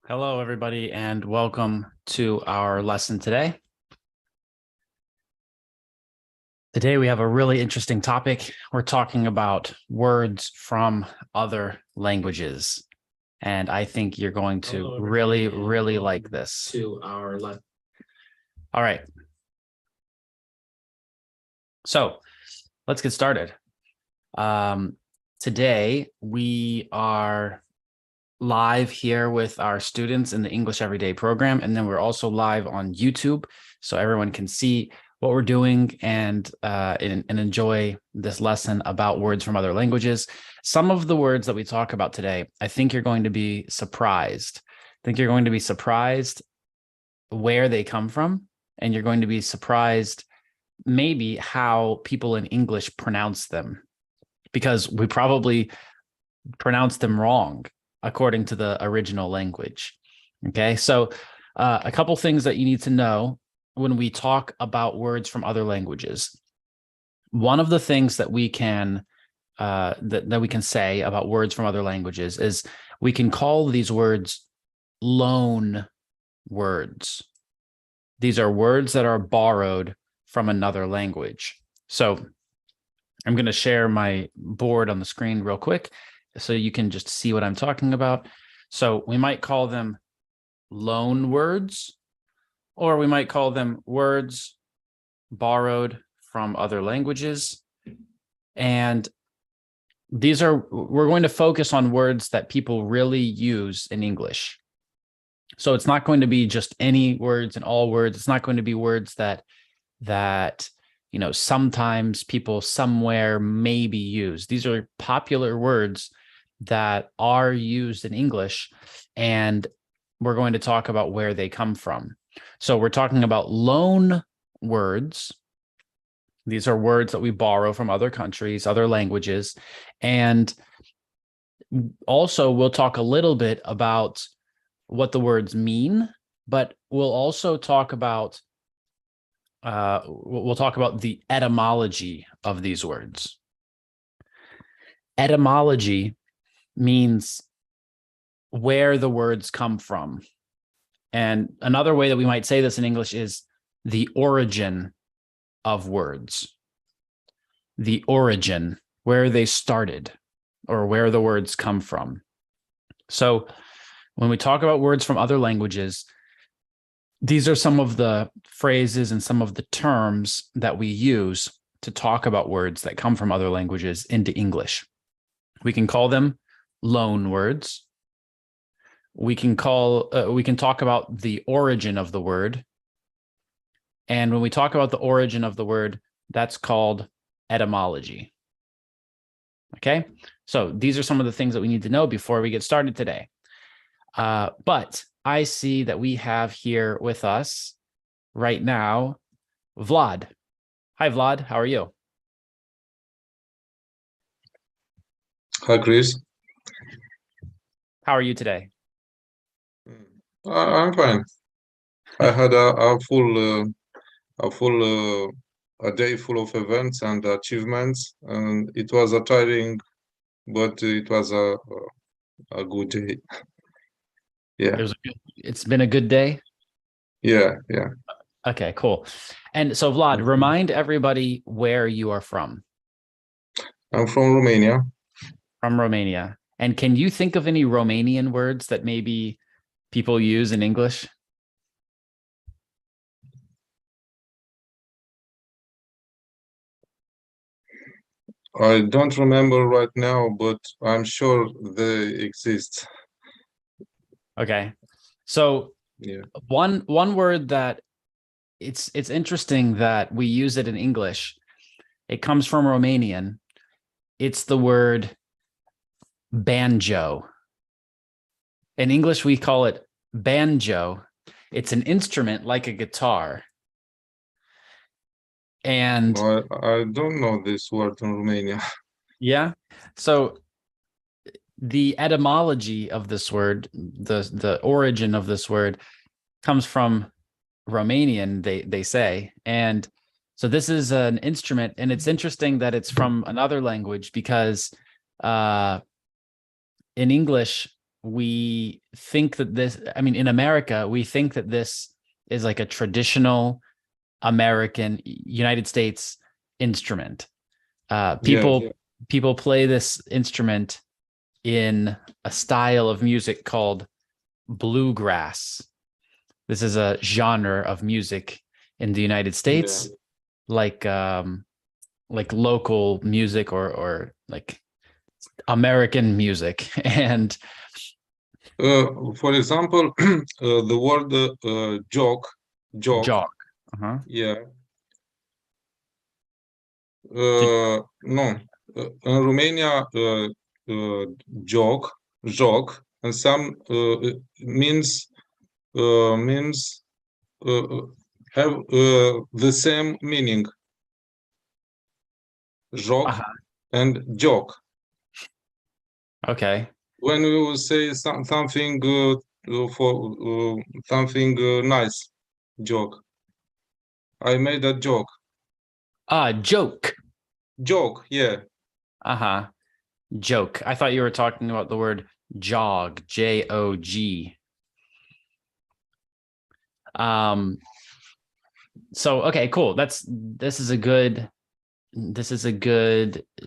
Hello, everybody, and welcome to our lesson today. Today, we have a really interesting topic. We're talking about words from other languages, and I think you're going to really like this. All right. So let's get started. Today, we are live here with our students in the English Everyday program, and then we're also live on YouTube, so everyone can see what we're doing and enjoy this lesson about words from other languages. Some of the words that we talk about today, I think you're going to be surprised. I think you're going to be surprised where they come from, and you're going to be surprised maybe how people in English pronounce them, because we probably pronounce them wrong according to the original language. Okay, so a couple things that you need to know when we talk about words from other languages. One of the things that we can that we can say about words from other languages is we can call these words loan words. These are words that are borrowed from another language. So I'm going to share my board on the screen real quick so you can just see what I'm talking about. So we might call them loan words, or we might call them words borrowed from other languages. And we're going to focus on words that people really use in English. So it's not going to be just any words and all words. It's not going to be words that sometimes people somewhere maybe use. These are popular words that are used in English, and we're going to talk about where they come from. So we're talking about loan words. These are words that we borrow from other countries, other languages. And also we'll talk a little bit about what the words mean, but we'll also talk about the etymology of these words. Etymology means where the words come from. And another way that we might say this in English is the origin of words. The origin, where they started or where the words come from. So when we talk about words from other languages, these are some of the phrases and some of the terms that we use to talk about words that come from other languages into English. We can call them loan words. We can talk about the origin of the word. And when we talk about the origin of the word, that's called etymology. Okay, so these are some of the things that we need to know before we get started today. But I see that we have here with us right now, Vlad. Hi, Vlad. How are you? Hi, Chris. How are you today? I'm fine. I had a day full of events and achievements, and it was a tiring, but it was a good day. Yeah. It's been a good day. Yeah. Okay, cool. And so, Vlad, remind everybody where you are from. I'm from Romania. From Romania. And can you think of any Romanian words that maybe people use in English? I don't remember right now, but I'm sure they exist. Okay. So Yeah. one word that it's interesting that we use it in English. It comes from Romanian. It's the word banjo. In English, we call it banjo. It's an instrument like a guitar. And I don't know this word in Romania. yeah, so the etymology of this word, the origin of this word comes from Romanian, they say. And so this is an instrument, and it's interesting that it's from another language because in English, we think that this, I mean, in America, we think that this is like a traditional American, United States instrument. People play this instrument in a style of music called bluegrass. This is a genre of music in the United States, like local music or like American music. And for example, the word joke, jog. yeah. No, in Romania, jog, and some means have the same meaning. Jog and joke. Okay. When we will say something for something nice, joke. I made a joke. Joke. Joke, yeah. Joke. I thought you were talking about the word jog, Jog. So okay, cool. This is a good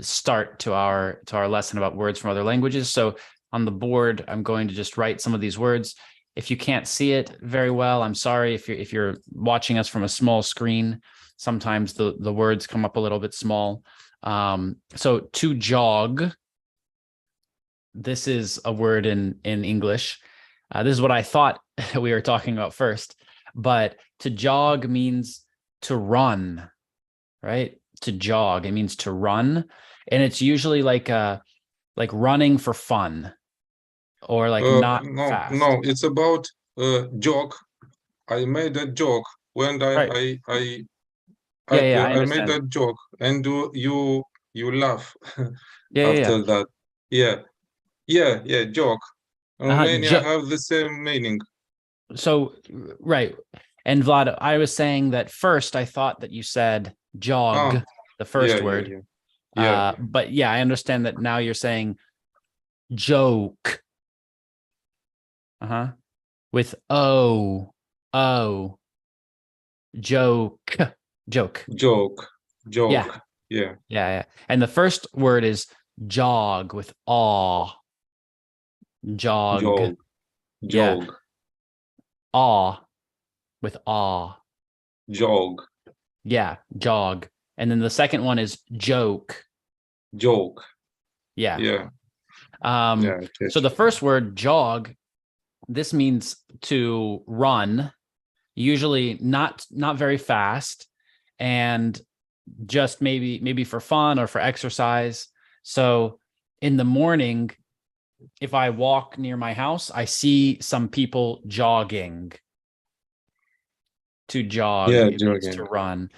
start to our lesson about words from other languages. So on the board, I'm going to just write some of these words. If you can't see it very well, I'm sorry. If you're watching us from a small screen, sometimes the words come up a little bit small. So to jog, this is a word in English. This is what I thought we were talking about first, but to jog means to run, right? To jog, it means to run, and it's usually like running for fun, or like not fast. No, it's about joke. I made a joke when Right. I I made a joke, and you laugh after that. Yeah, joke. In Romania have the same meaning. So, right. And Vlad, I was saying that first I thought that you said jog, the first word. But yeah, I understand that now you're saying joke. With O. Joke. Yeah. And the first word is jog with awe. Jog. Yeah. Awe with awe. Jog. Yeah, jog. And then the second one is joke. Yeah. So the first word, jog, this means to run, usually not very fast, and just maybe for fun or for exercise. So in the morning, if I walk near my house, I see some people jogging. To jog, it means to run.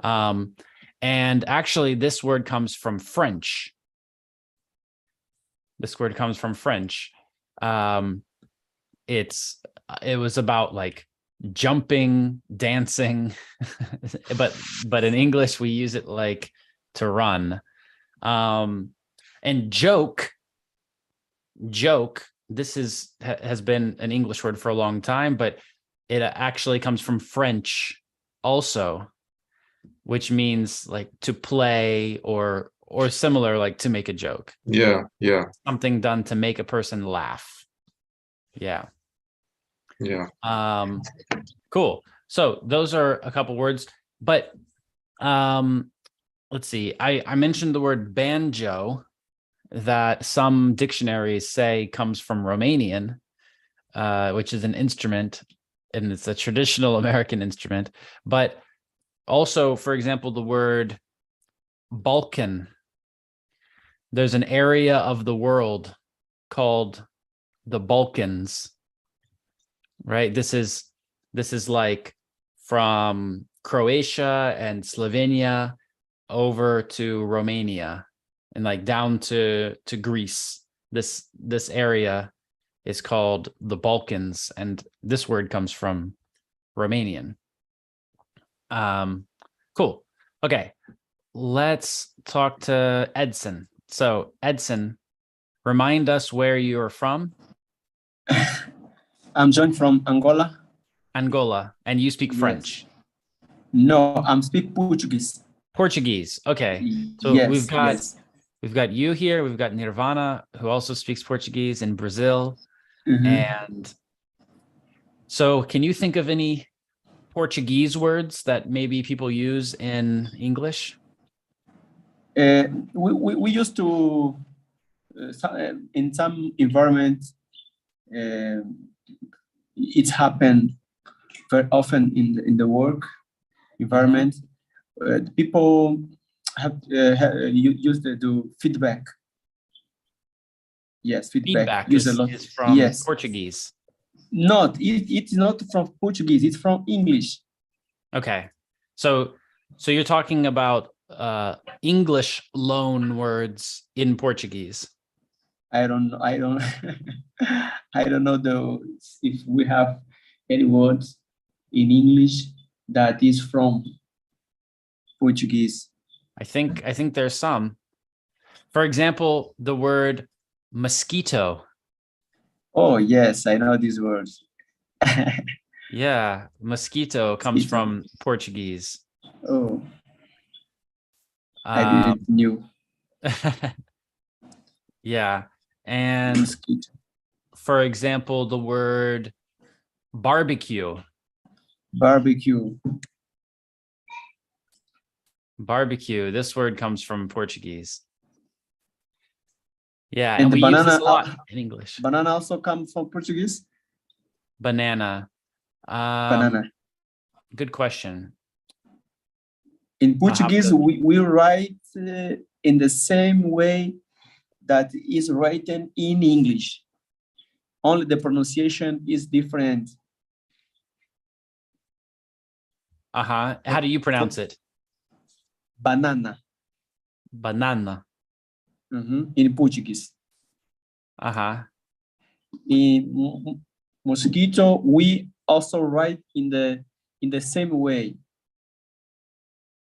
And actually, this word comes from French. It was about like jumping, dancing, but in English we use it like to run. And joke, this has been an English word for a long time, but it actually comes from French also, which means like to play or similar, like to make a joke. Yeah. Something done to make a person laugh. Yeah. Cool. So those are a couple words, but let's see. I mentioned the word banjo, that some dictionaries say comes from Romanian, which is an instrument, and it's a traditional American instrument. But also, for example, the word Balkan. There's an area of the world called the Balkans, right? This is like from Croatia and Slovenia over to Romania and like down to Greece. This area is called the Balkans, and this word comes from Romanian. Cool. Okay, let's talk to Edson. So Edson, remind us where you're from. I'm John from Angola. Angola. And you speak Yes. French. No, I'm speak Portuguese. Portuguese. Okay. So Yes, we've got yes. we've got you here. We've got Nirvana, who also speaks Portuguese in Brazil. Mhm. And so can you think of any Portuguese words that maybe people use in English? We used to in some environments it's happened very often in the work environment. People have used to do feedback. Yes, feedback. Feedback Use a lot. is from Yes. Portuguese. It's not from Portuguese. It's from English. Okay. So you're talking about English loan words in Portuguese. I don't I don't know if we have any words in English that is from Portuguese. I think there's some. For example, the word mosquito. Oh yes, I know these words. Yeah, mosquito comes Mosquito. from Portuguese. Oh, I didn't knew. Yeah. And Mosquito. for example, the word barbecue. Barbecue. Barbecue. This word comes from Portuguese. Yeah, And and the we use banana this a lot in English. Banana also comes from Portuguese? Banana. Banana. Good question. In Portuguese, to- we write in the same way that is written in English. Only the pronunciation is different. How do you pronounce it? Banana. Banana. In Portuguese. In mosquito, we also write in the same way.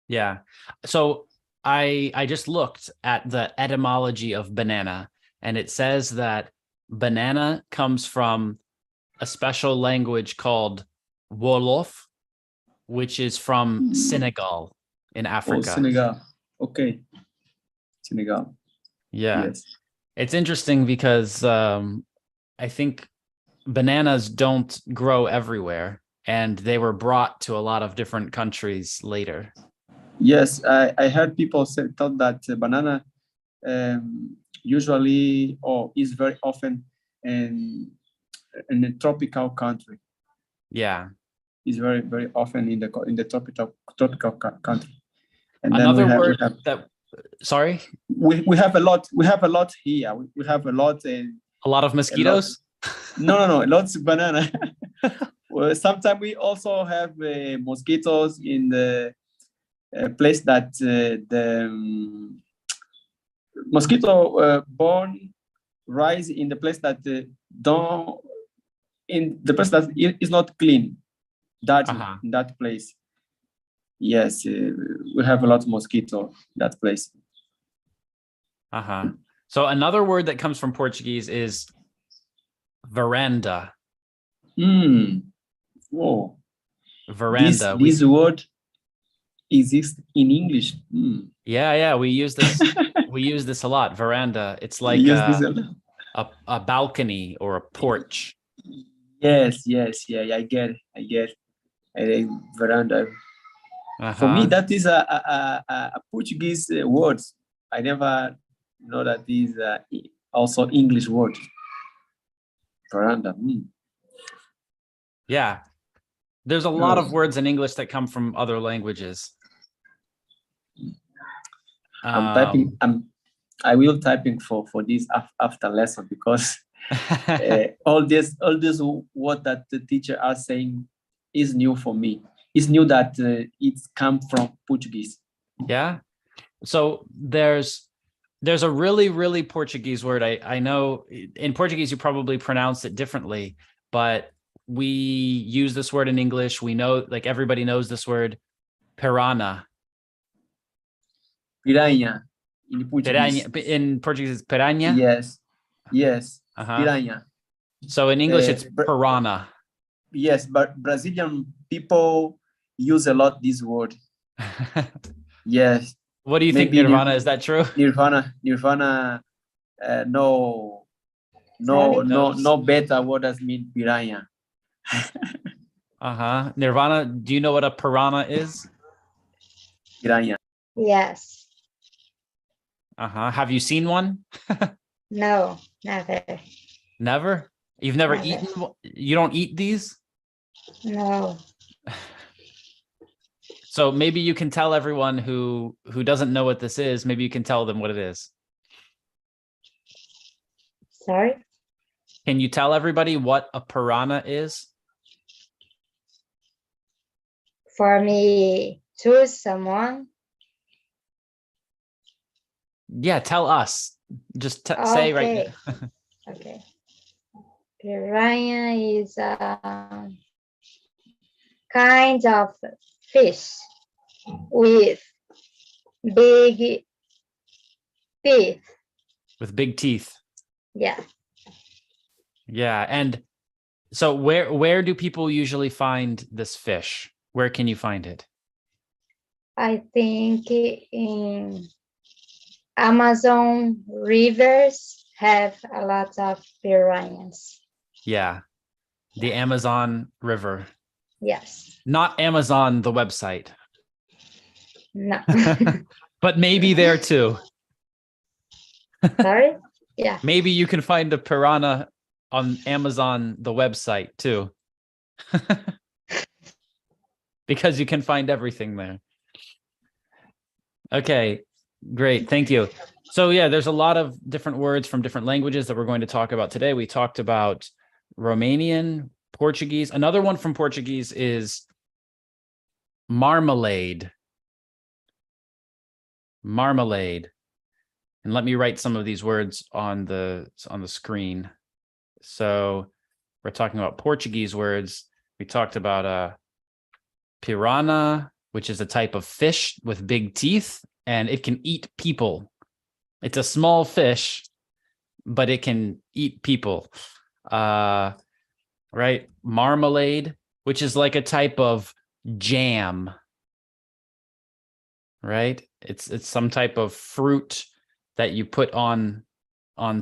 Yeah. So I just looked at the etymology of banana, and it says that banana comes from a special language called Wolof, which is from Senegal in Africa. Oh, Senegal. Okay. Senegal. Yeah. Yes. It's interesting because I think bananas don't grow everywhere, and they were brought to a lot of different countries later. Yes, I heard people thought that banana usually is very often in a tropical country. Yeah. Is very, very often in the tropical country. And another then word that sorry? We have a lot here. We have a lot of mosquitoes? No, lots of banana. Well, sometimes we also have mosquitoes in the place that the mosquito born rise in the place that is not clean. In that place. Yes, we have a lot of mosquito in that place. So another word that comes from Portuguese is veranda. Whoa. Veranda. This word exists in English. Yeah, we use this. We use this a lot. Veranda. It's like a balcony or a porch. Yes, yeah, I get it. Veranda. For me, that is a Portuguese word. I never know that is also English word. Veranda. Yeah, there's a lot of words in English that come from other languages. I will typing for this after lesson, because all this what that the teacher are saying is new for me. It's new that it's come from Portuguese. Yeah. So there's a really Portuguese word. I know in Portuguese you probably pronounce it differently, but we use this word in English. We know, like, everybody knows this word, piranha. Piranha in Portuguese. Piranha in Portuguese is piranha. Yes. Piranha. So in English, it's Bra- piranha. Yes, but Brazilian people use a lot this word. Yes, What do you think, maybe Nirvana? Is that true? Nirvana, no better what does mean piranha. Uh-huh. Nirvana, do you know what a piranha is? Piranha. Yes. Uh-huh. Have you seen one? No, never. Never? You've never Never. eaten? You don't eat these? No. So maybe you can tell everyone who doesn't know what this is, maybe you can tell them what it is. Sorry? Can you tell everybody what a piranha is? For me, choose someone. Yeah, tell us. Just say right Okay. now. Okay. Piranha is a kind of fish with big teeth. With big teeth. Yeah. Yeah, and so where do people usually find this fish? Where can you find it? I think in Amazon rivers have a lot of piranhas. Yeah, the Amazon River. Yes. Not Amazon, the website, No. but maybe there too. Sorry? Yeah. Maybe you can find a piranha on Amazon, the website too. Because you can find everything there. Okay, great. Thank you. So yeah, there's a lot of different words from different languages that we're going to talk about today. We talked about Romanian, Portuguese. Another one from Portuguese is marmalade. Marmalade. And let me write some of these words on the screen. So we're talking about Portuguese words. We talked about piranha, which is a type of fish with big teeth, and it can eat people. It's a small fish, but it can eat people. Right? Marmalade, which is like a type of jam. Right? It's some type of fruit that you put on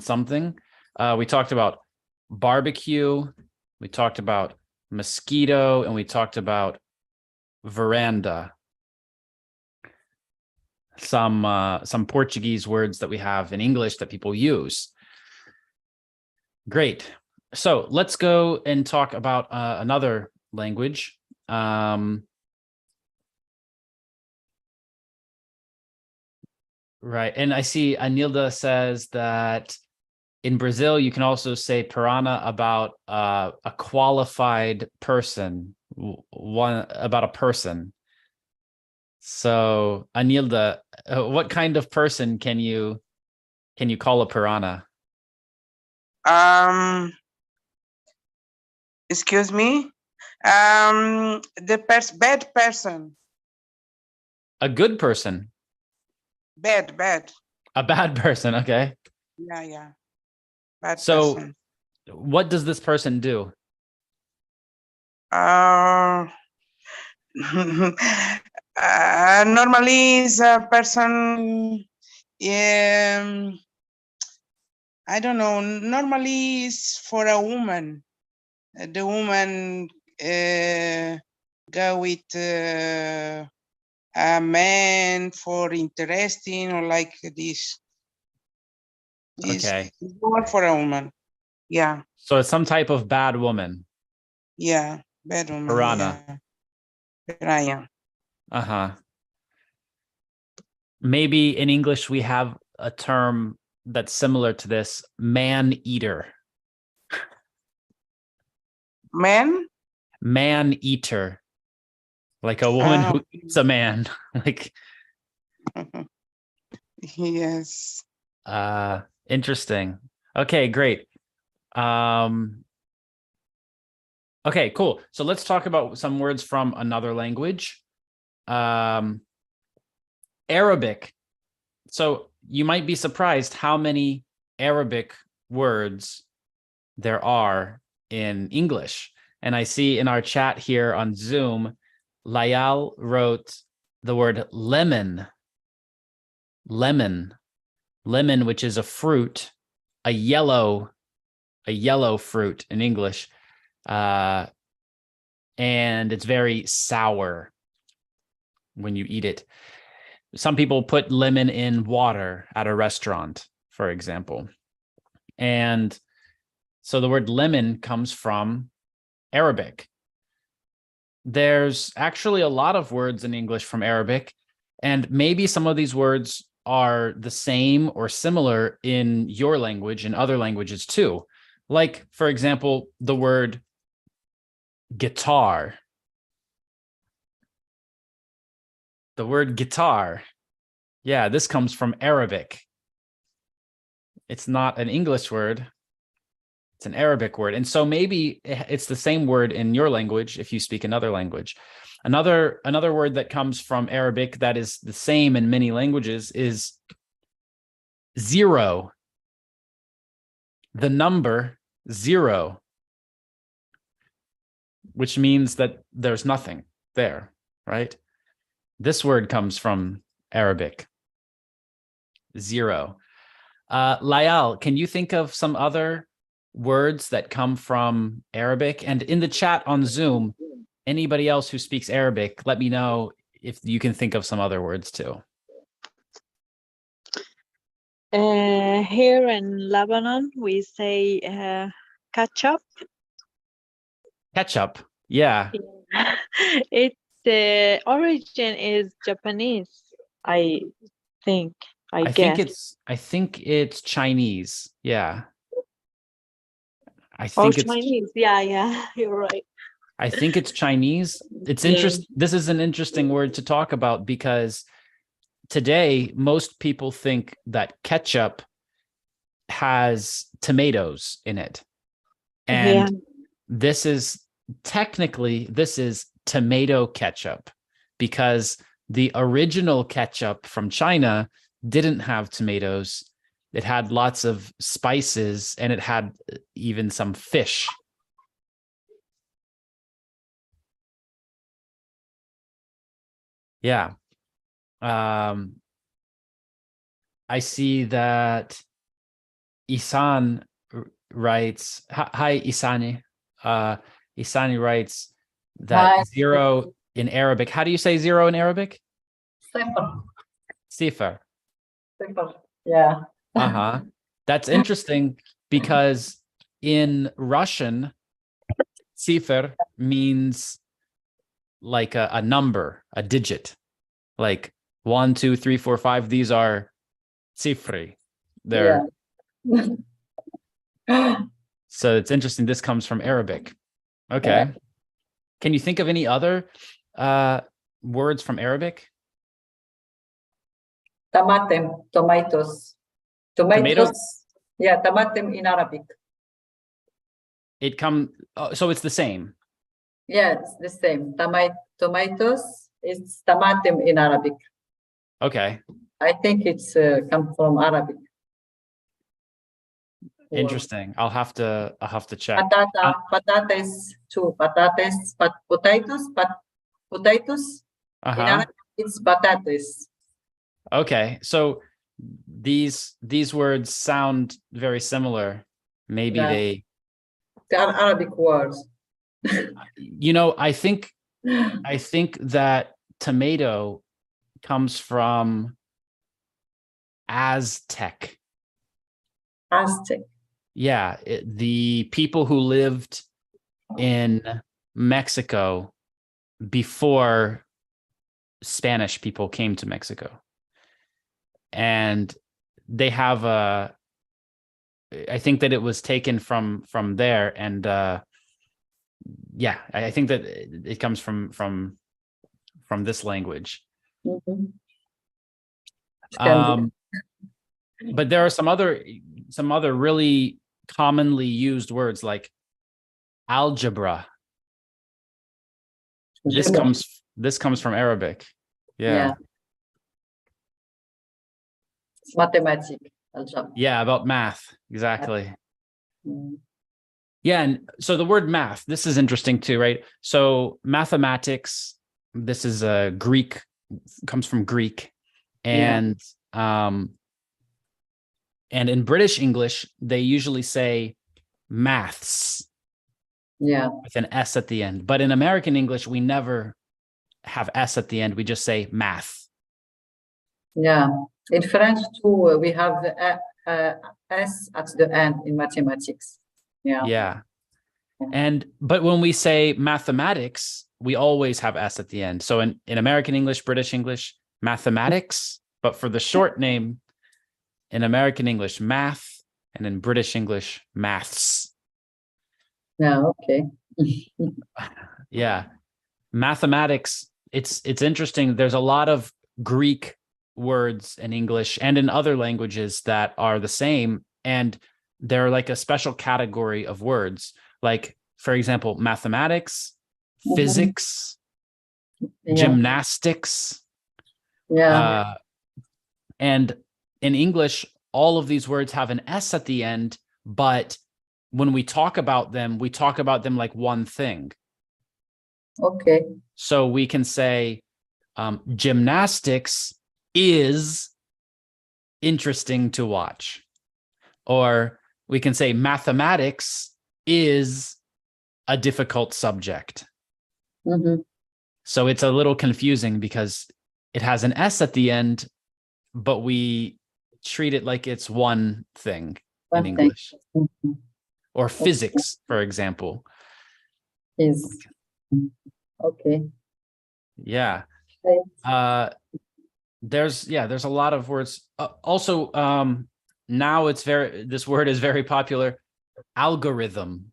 something. We talked about barbecue, we talked about mosquito, and we talked about veranda. Some Portuguese words that we have in English that people use. Great. So let's go and talk about another language. Right. And I see Anilda says that in Brazil, you can also say piranha about a qualified person, about a person. So Anilda, what kind of person can you call a piranha? Excuse me. Bad person. A good person. Bad. A bad person. Okay. Yeah. Bad So person. what does this person do? Normally is a person, I don't know, normally is for a woman. The woman go with a man for interesting or like this. Okay. It's more for a woman. Yeah. So it's some type of bad woman. Yeah. Bad woman. Piranha. Yeah. Piranha. Uh-huh. Maybe in English we have a term that's similar to this, man-eater. Man? Man-eater. Like a woman who eats a man. Like yes. Interesting. Okay, great. Okay, cool. So let's talk about some words from another language. Arabic. So you might be surprised how many Arabic words there are in English. And I see in our chat here on Zoom, Layal wrote the word lemon, which is a fruit, a yellow fruit in English. And it's very sour when you eat it. Some people put lemon in water at a restaurant, for example. And so the word lemon comes from Arabic. There's actually a lot of words in English from Arabic, and maybe some of these words are the same or similar in your language and other languages too. Like, for example, the word guitar. The word guitar. Yeah, this comes from Arabic. It's not an English word. It's an Arabic word. And so maybe it's the same word in your language if you speak another language. Another word that comes from Arabic that is the same in many languages is zero. The number 0, which means that there's nothing there, right? This word comes from Arabic. 0. Layal, can you think of some other words that come from Arabic? And in the chat on Zoom, anybody else who speaks Arabic, let me know if you can think of some other words too. Here in Lebanon, we say ketchup. Ketchup, yeah. Its origin is Japanese, I think. I guess. I think it's Chinese. Yeah. I Oh, think it's Chinese. Yeah, you're right. I think it's Chinese. It's interesting. This is an interesting word to talk about because today most people think that ketchup has tomatoes in it. And this is tomato ketchup because the original ketchup from China didn't have tomatoes. It had lots of spices and it had even some fish. Yeah. I see that Isan writes, hi, Isani. Isani writes that Hi. 0 in Arabic. How do you say 0 in Arabic? Sifr. Sifr. Sifr. Yeah. Uh-huh. That's interesting because in Russian, Sifr means like a number, a digit. Like 1, 2, 3, 4, 5. These are cifri. They're so it's interesting. This comes from Arabic. Okay. Yeah. Can you think of any other words from Arabic? Tamatem, tomatoes. Tomatoes. Yeah, tamatem in Arabic. So it's the same. Yeah, it's the same. Tomatoes is tamatem in Arabic. Okay. I think it's come from Arabic. Interesting. I'll have to check. Patates too. Patates, but potatoes. In Arabic, it's patates. Okay. So these words sound very similar. Maybe they are Arabic words. I think that tomato comes from Aztec. Aztec. Yeah, the people who lived in Mexico before Spanish people came to Mexico. And they have I think that it was taken from there. And yeah, I think that it comes from this language. But there are some other really commonly used words like algebra. This comes from Arabic. Yeah. It's mathematics. Algebra. Yeah, about math. Exactly. Yeah, and so the word math, this is interesting too, right? So mathematics, this is a Greek, comes from Greek, and in British English, they usually say maths with an S at the end. But in American English, we never have S at the end. We just say math. Yeah. In French too, we have the S at the end in mathematics. Yeah. Yeah. But when we say mathematics, we always have S at the end. So in American English, British English, mathematics, but for the short name, in American English, math, and in British English, maths. Yeah, okay. Yeah. Mathematics, it's interesting. There's a lot of Greek words in English and in other languages that are the same, and they're like a special category of words. Like, for example, mathematics, physics, gymnastics. Yeah. And in English, all of these words have an S at the end, but when we talk about them like one thing. Okay. So we can say gymnastics is interesting to watch. Or we can say mathematics is a difficult subject. So it's a little confusing because it has an S at the end, but we treat it like it's one thing in English. Or physics, for example. Is okay. Yeah. There's a lot of words. Also, now this word is very popular. Algorithm.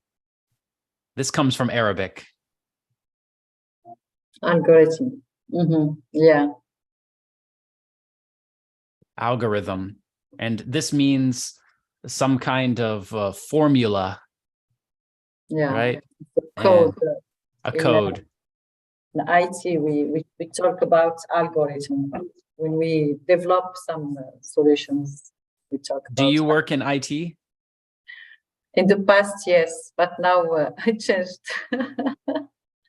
This comes from Arabic. Algorithm. Yeah. Algorithm. And this means some kind of formula. Yeah. Right? Code. A code. In IT, we talk about algorithm. When we develop some solutions, we talk about. Do you work in IT? In the past, yes, but now I changed.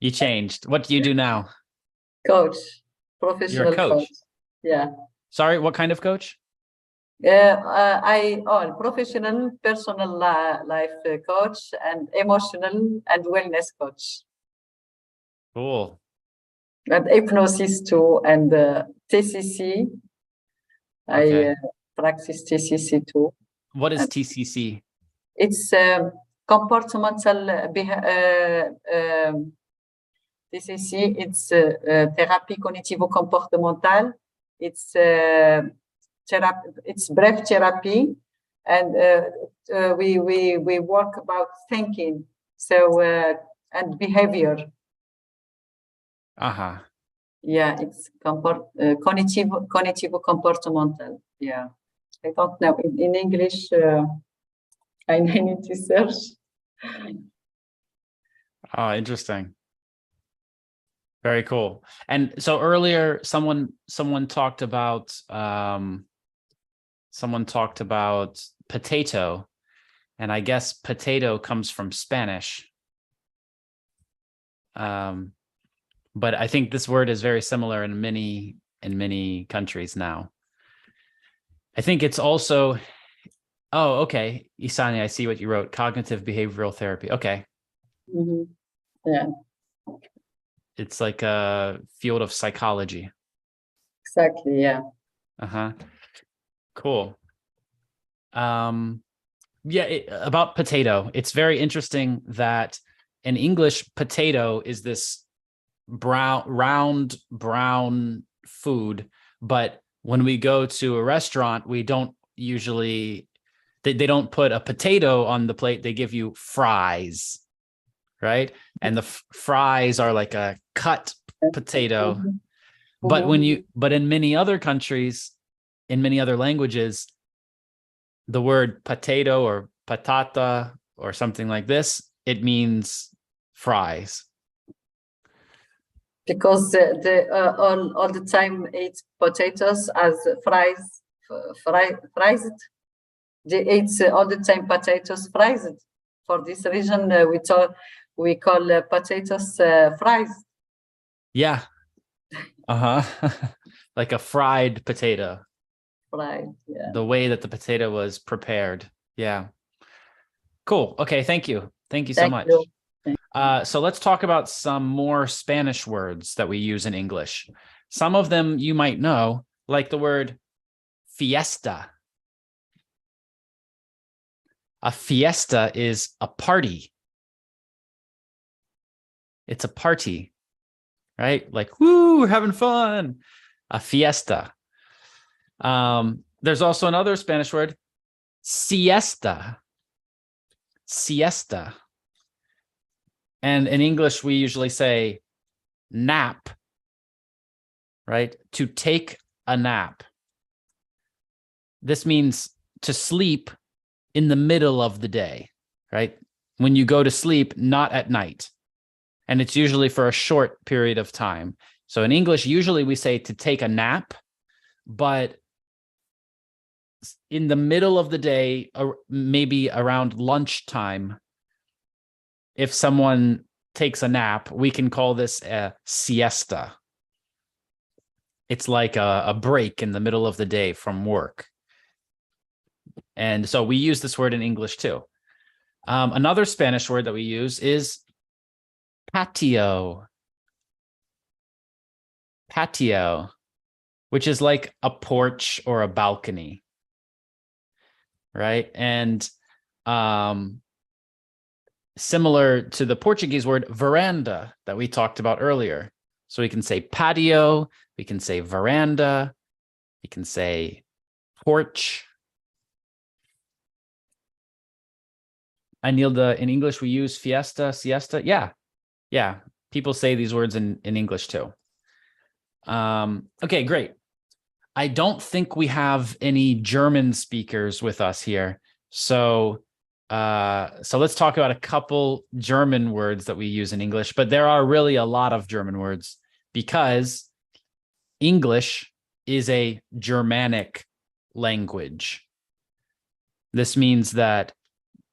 You changed. What do you do now? Coach, professional coach. Yeah. Sorry, what kind of coach? Professional personal life coach and emotional and wellness coach. Cool. And hypnosis too, and TCC. Okay. I practice TCC too. What is TCC? It's comportamental TCC. It's thérapie cognitivo-comportementale. It's therapy. It's breath therapy, and we work about thinking. So and behavior. Yeah, it's cognitivo-comportemental. Yeah, I don't know in English. I need to search. Oh, interesting. Very cool. And so earlier, someone talked about potato, and I guess potato comes from Spanish. But I think this word is very similar in many countries now. I think it's also. Oh, okay. Isani, I see what you wrote. Cognitive behavioral therapy. Okay. Yeah. It's like a field of psychology. Exactly. Yeah. Cool. About potato. It's very interesting that in English, potato is this round brown food, but when we go to a restaurant, we don't usually. They don't put a potato on the plate. They give you fries, right? And the fries are like a cut potato. But in many other countries, in many other languages, the word potato or patata or something like this, it means fries. Because all the time eat potatoes as fries. They eat all the time potatoes fried. For this reason, we call potatoes fries. Yeah. Like a fried potato. Fried, yeah. The way that the potato was prepared. Yeah. Cool. Okay. Thank you. Thank you so much. You. So let's talk about some more Spanish words that we use in English. Some of them you might know, like the word fiesta. A fiesta is a party. It's a party, right? Like, woo, we're having fun. A fiesta. There's also another Spanish word, siesta. Siesta. And in English, we usually say nap, right? To take a nap. This means to sleep in the middle of the day, right? When you go to sleep, not at night. And it's usually for a short period of time. So in English, usually we say to take a nap, but in the middle of the day, maybe around lunchtime, if someone takes a nap, we can call this a siesta. It's like a break in the middle of the day from work. And so we use this word in English too. Another Spanish word that we use is patio. Patio, which is like a porch or a balcony, right? And similar to the Portuguese word veranda that we talked about earlier. So we can say patio, we can say veranda, we can say porch. Anilda, in English, we use fiesta, siesta. Yeah. People say these words in English too. Okay, great. I don't think we have any German speakers with us here. So let's talk about a couple German words that we use in English, but there are really a lot of German words because English is a Germanic language. This means that,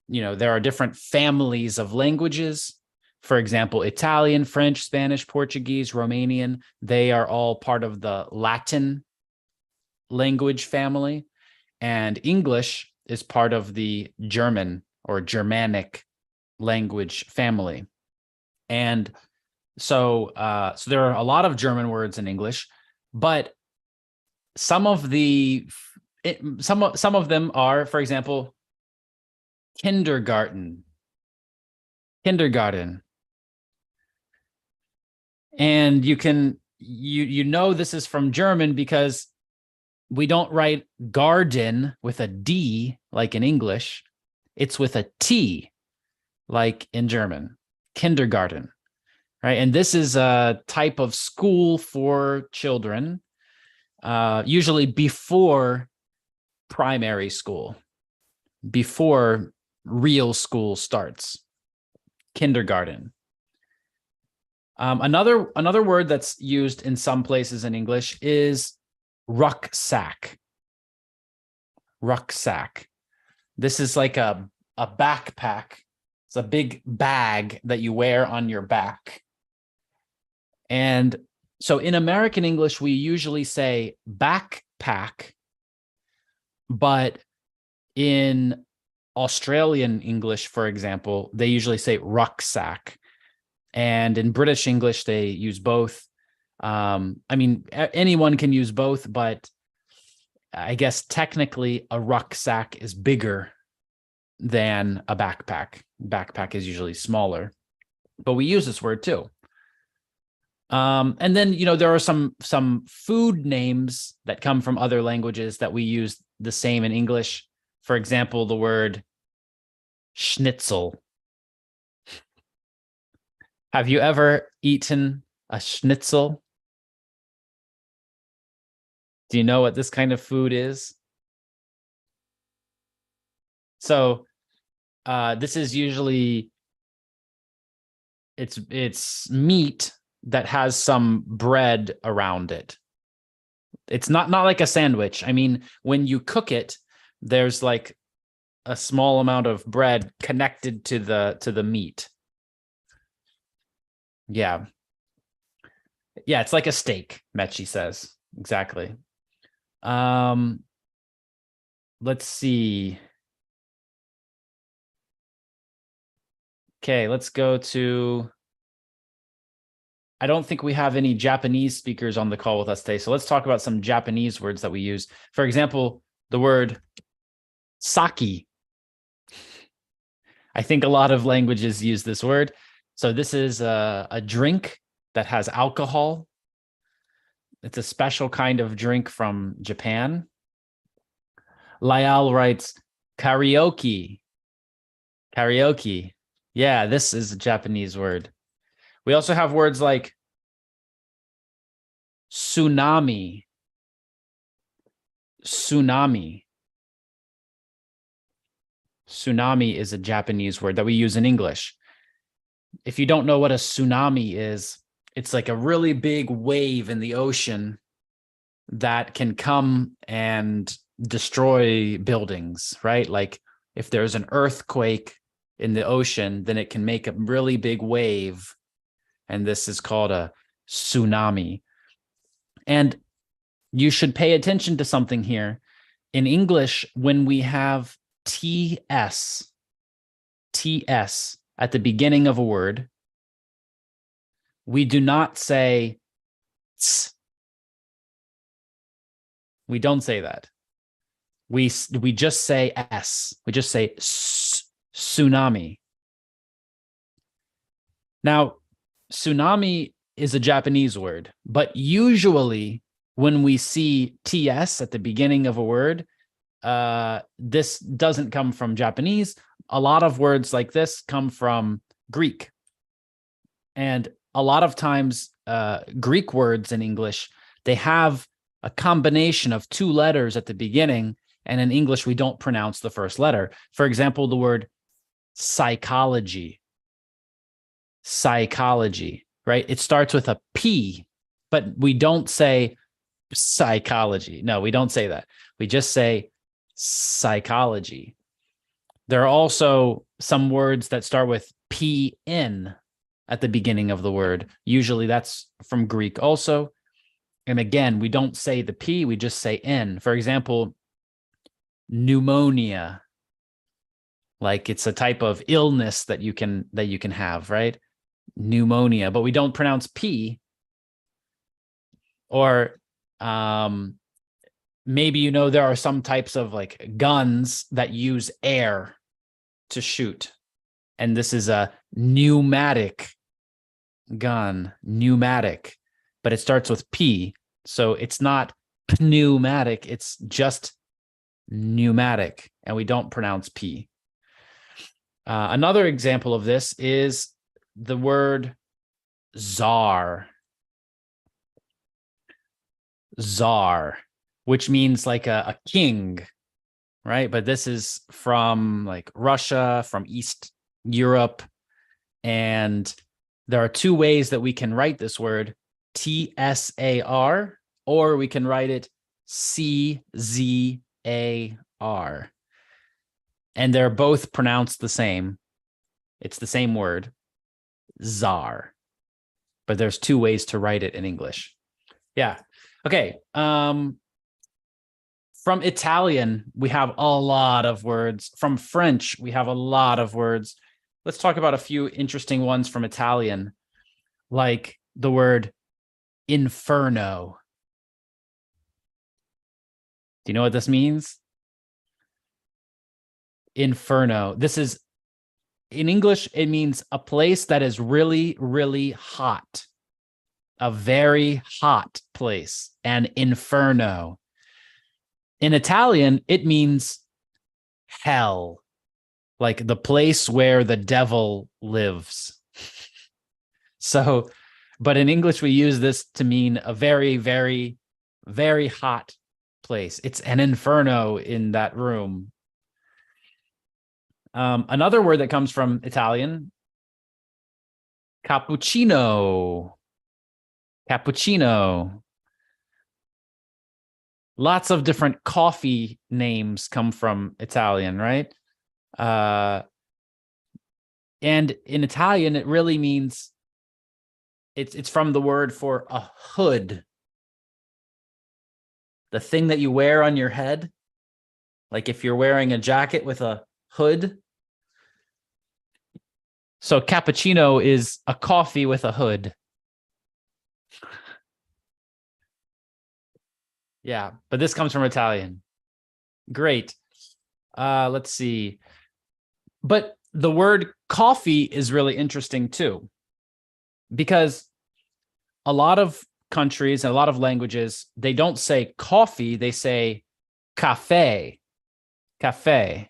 there are different families of languages. For example, Italian, French, Spanish, Portuguese, Romanian, they are all part of the Latin language family. And English is part of the German or Germanic language family. And so there are a lot of German words in English, but some of them are, for example, kindergarten. And you know this is from German because we don't write garden with a D like in English. It's with a T like in German, kindergarten, right? And this is a type of school for children, usually before primary school, before real school starts, kindergarten. Another word that's used in some places in English is rucksack. Rucksack. This is like a backpack. It's a big bag that you wear on your back. And so in American English, we usually say backpack, but in Australian English, for example, they usually say rucksack. And in British English, they use both. Anyone can use both, but I guess technically a rucksack is bigger than a backpack. Backpack is usually smaller, but we use this word too. And then, there are some food names that come from other languages that we use the same in English. For example, the word schnitzel. Have you ever eaten a schnitzel? Do you know what this kind of food is? So this is usually, it's meat that has some bread around it. It's not like a sandwich. I mean, when you cook it, there's like a small amount of bread connected to the meat. Yeah. Yeah, it's like a steak, Mechi says. Exactly. Let's see. Okay, let's go to, I don't think we have any Japanese speakers on the call with us today. So let's talk about some Japanese words that we use. For example, the word sake. I think a lot of languages use this word. So this is a drink that has alcohol. It's a special kind of drink from Japan. Lyal writes, karaoke. Karaoke. Yeah, this is a Japanese word. We also have words like tsunami. Tsunami. Tsunami is a Japanese word that we use in English. If you don't know what a tsunami is, it's like a really big wave in the ocean that can come and destroy buildings, right? Like if there's an earthquake in the ocean, then it can make a really big wave. And this is called a tsunami. And you should pay attention to something here. In English, when we have TS at the beginning of a word, we do not say ts. We don't say that. We just say S. We just say tsunami. Now, tsunami is a Japanese word, but usually when we see TS at the beginning of a word, this doesn't come from Japanese. A lot of words like this come from Greek. And a lot of times, Greek words in English, they have a combination of two letters at the beginning, and in English, we don't pronounce the first letter. For example, the word psychology. Psychology, right? It starts with a P, but we don't say psychology. No, we don't say that. We just say psychology. There are also some words that start with PN at the beginning of the word. Usually that's from Greek also. And again, we don't say the P, we just say N. For example, pneumonia. Like it's a type of illness that you can have, right? Pneumonia, but we don't pronounce P. Or maybe there are some types of like guns that use air to shoot. And this is a pneumatic gun, pneumatic, but it starts with P. So it's not pneumatic, it's just pneumatic, and we don't pronounce P. Another example of this is the word czar. Czar, which means like a king, right? But this is from like Russia, from East Europe. And there are two ways that we can write this word, TSAR, or we can write it CZAR. And they're both pronounced the same. It's the same word, czar. But there's two ways to write it in English. Yeah. Okay. From Italian, we have a lot of words. From French, we have a lot of words. Let's talk about a few interesting ones from Italian, like the word inferno. Do you know what this means? Inferno. This is, in English, it means a place that is really, really hot. A very hot place, an inferno. In Italian, it means hell, like the place where the devil lives. So, but in English, we use this to mean a very, very, very hot place. It's an inferno in that room. Another word that comes from Italian, cappuccino. Cappuccino. Lots of different coffee names come from Italian, right? And in Italian, it really means it's from the word for a hood. The thing that you wear on your head. Like if you're wearing a jacket with a hood. So cappuccino is a coffee with a hood. Yeah, but this comes from Italian. Great. Let's see. But the word coffee is really interesting too, because a lot of countries and a lot of languages, they don't say coffee, they say cafe. Cafe.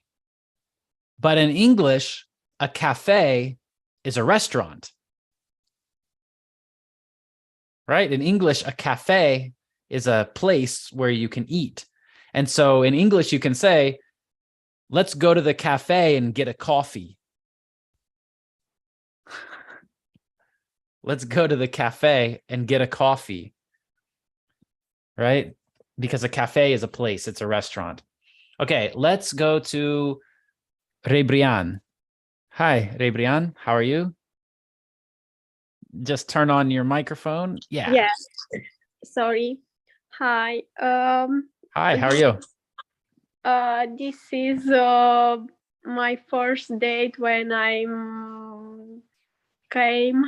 But in English, a cafe is a restaurant. Right? In English, a cafe is a place where you can eat. And so in English, you can say, let's go to the cafe and get a coffee. Let's go to the cafe and get a coffee. Right? Because a cafe is a place, it's a restaurant. Okay, let's go to Rebrian. Hi, Rebrian. How are you? Just turn on your microphone. Yeah. Yes. Sorry. Hi. Hi, how are you? This is my first date when I came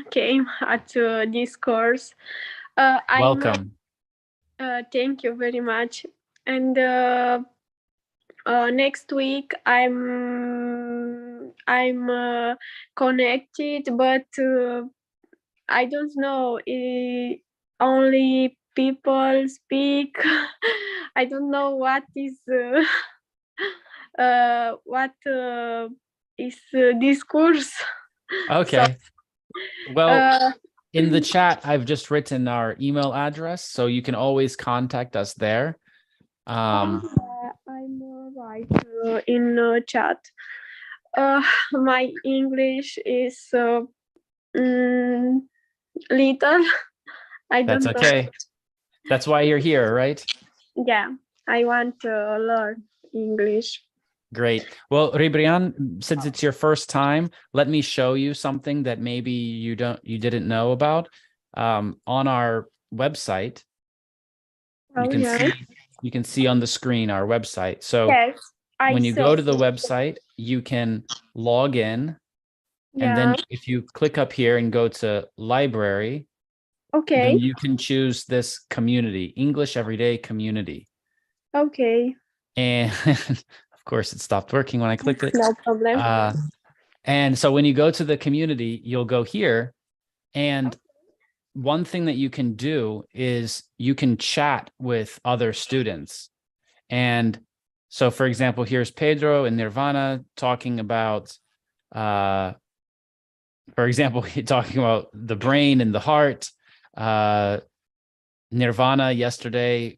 at this course. Welcome. Thank you very much. And next week I'm connected, but I don't know. Only people speak. I don't know what is this course. Okay. Well, in the chat, I've just written our email address, so you can always contact us there. I'm right in chat. My English is little. I don't That's okay. know. That's why you're here, right? Yeah, I want to learn English. Great. Well, Ribrian, since it's your first time, let me show you something that maybe you didn't know about. On our website, you can see on the screen our website. So yes, when you go to the website, you can log in. Yeah. And then if you click up here and go to library, Okay. then you can choose this community, English Everyday Community. Okay. And of course, it stopped working when I clicked it. No problem. And so when you go to the community, you'll go here. And one thing that you can do is you can chat with other students. And so, for example, here's Pedro and Nirvana talking about, for example, talking about the brain and the heart. Nirvana yesterday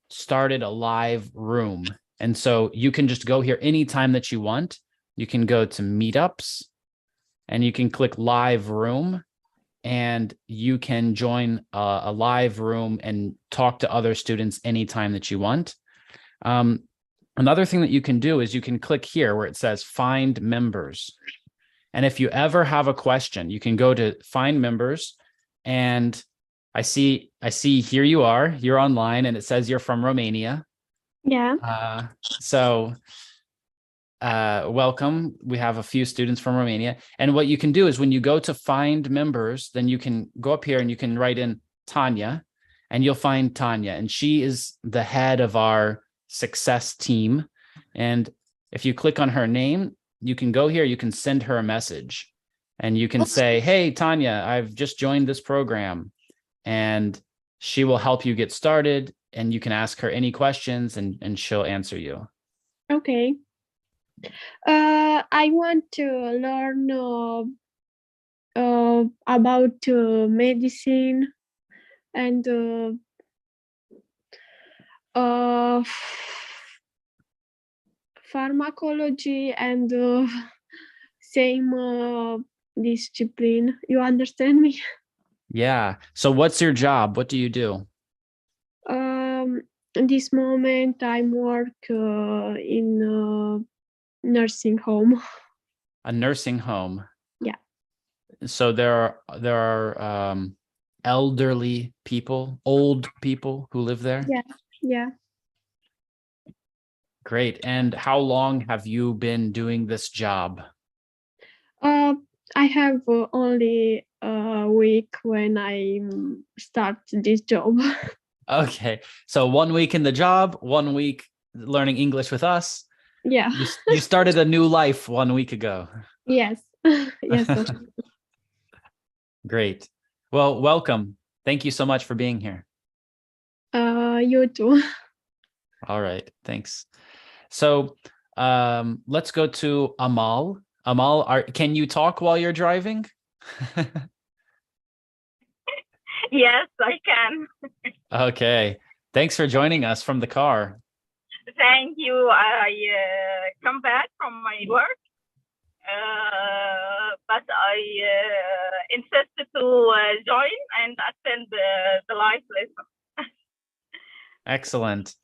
started a live room. And so you can just go here anytime that you want. You can go to meetups and you can click live room and you can join a live room and talk to other students anytime that you want. Another thing that you can do is you can click here where it says find members. And if you ever have a question, you can go to find members, and I see here you are, you're online, and it says you're from Romania. Yeah. So welcome. We have a few students from Romania. And what you can do is when you go to find members, then you can go up here and you can write in Tanya, and you'll find Tanya, and she is the head of our success team. And if you click on her name, you can go here, you can send her a message and you can say, hey, Tanya, I've just joined this program, and she will help you get started, and you can ask her any questions and she'll answer you. Okay. I want to learn about medicine and pharmacology and same discipline. You understand me? Yeah. So what's your job? What do you do? In this moment, I work in nursing home. A nursing home. Yeah. So there are elderly people, old people who live there. Yeah. Yeah. Great. And how long have you been doing this job? I have only a week when I start this job. Okay. So 1 week in the job, 1 week learning English with us. Yeah. You started a new life 1 week ago. Yes. Yes. Great. Well, welcome. Thank you so much for being here. You too. All right. Thanks. So let's go to Amal. Amal, can you talk while you're driving? Yes, I can. Okay. Thanks for joining us from the car. Thank you. I come back from my work, but I insisted to join and attend the live lesson. Excellent.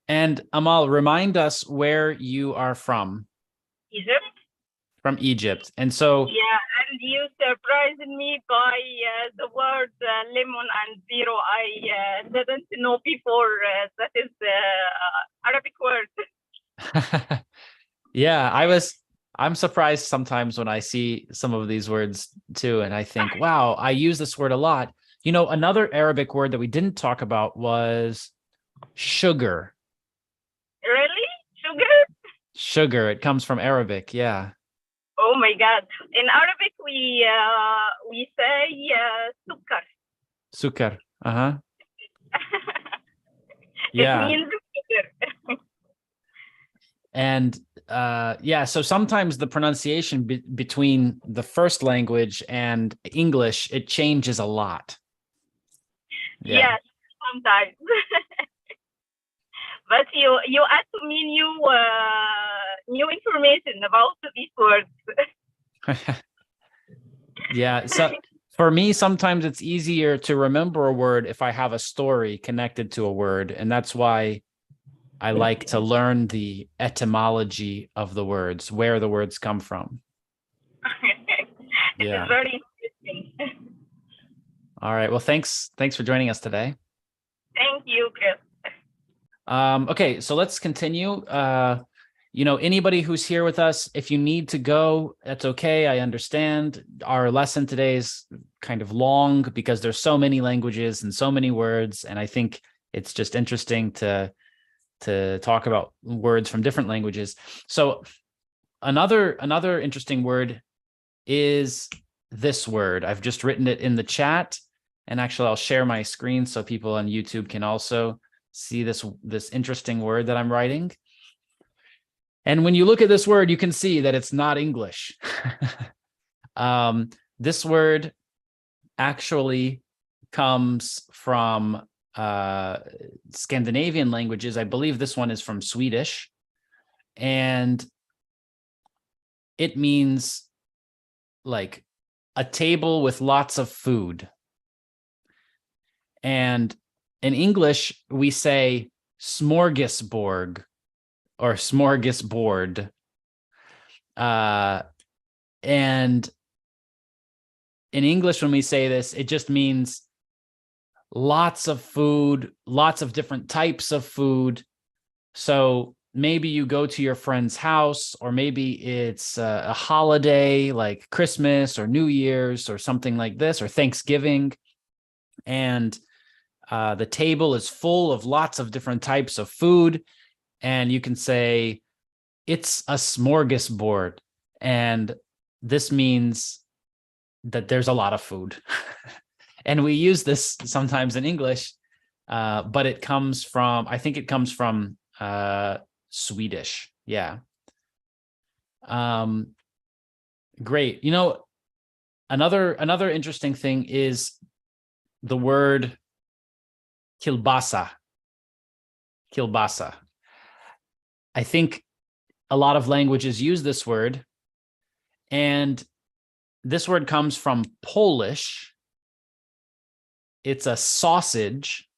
And Amal, remind us where you are from. Egypt. From Egypt. And so yeah, and you surprised me by the word lemon and zero. I didn't know before that is Arabic word. Yeah, I'm surprised sometimes when I see some of these words too, and I think, wow, I use this word a lot. You know, another Arabic word that we didn't talk about was sugar. Really? Sugar? Sugar. It comes from Arabic. Yeah. Oh my God! In Arabic, we say sukkar. Sukkar. Uh-huh. Yeah. It means sugar. And yeah, so sometimes the pronunciation between the first language and English, it changes a lot. Yeah. Yes, sometimes. But you add to me new information about these words. Yeah. So for me, sometimes it's easier to remember a word if I have a story connected to a word. And that's why I like to learn the etymology of the words, where the words come from. It is very interesting. All right. Well, thanks for joining us today. Thank you, Chris. Okay, so let's continue. You know, anybody who's here with us, if you need to go, that's okay. I understand. Our lesson today is kind of long because there's so many languages and so many words, and I think it's just interesting to talk about words from different languages. So another interesting word is this word. I've just written it in the chat, and actually I'll share my screen so people on YouTube can also see this interesting word that I'm writing. And when you look at this word, you can see that it's not English. This word actually comes from Scandinavian languages. I believe this one is from Swedish. And it means like a table with lots of food. And in English, we say smorgasbord or smorgasbord. And in English, when we say this, it just means lots of food, lots of different types of food. So maybe you go to your friend's house, or maybe it's a holiday like Christmas or New Year's or something like this, or Thanksgiving. And the table is full of lots of different types of food. And you can say, it's a smorgasbord. And this means that there's a lot of food. And we use this sometimes in English, but it comes from, I think it comes from Swedish. Yeah. Great. You know, another interesting thing is the word kilbasa. Kilbasa. I think a lot of languages use this word, and this word comes from Polish. It's a sausage.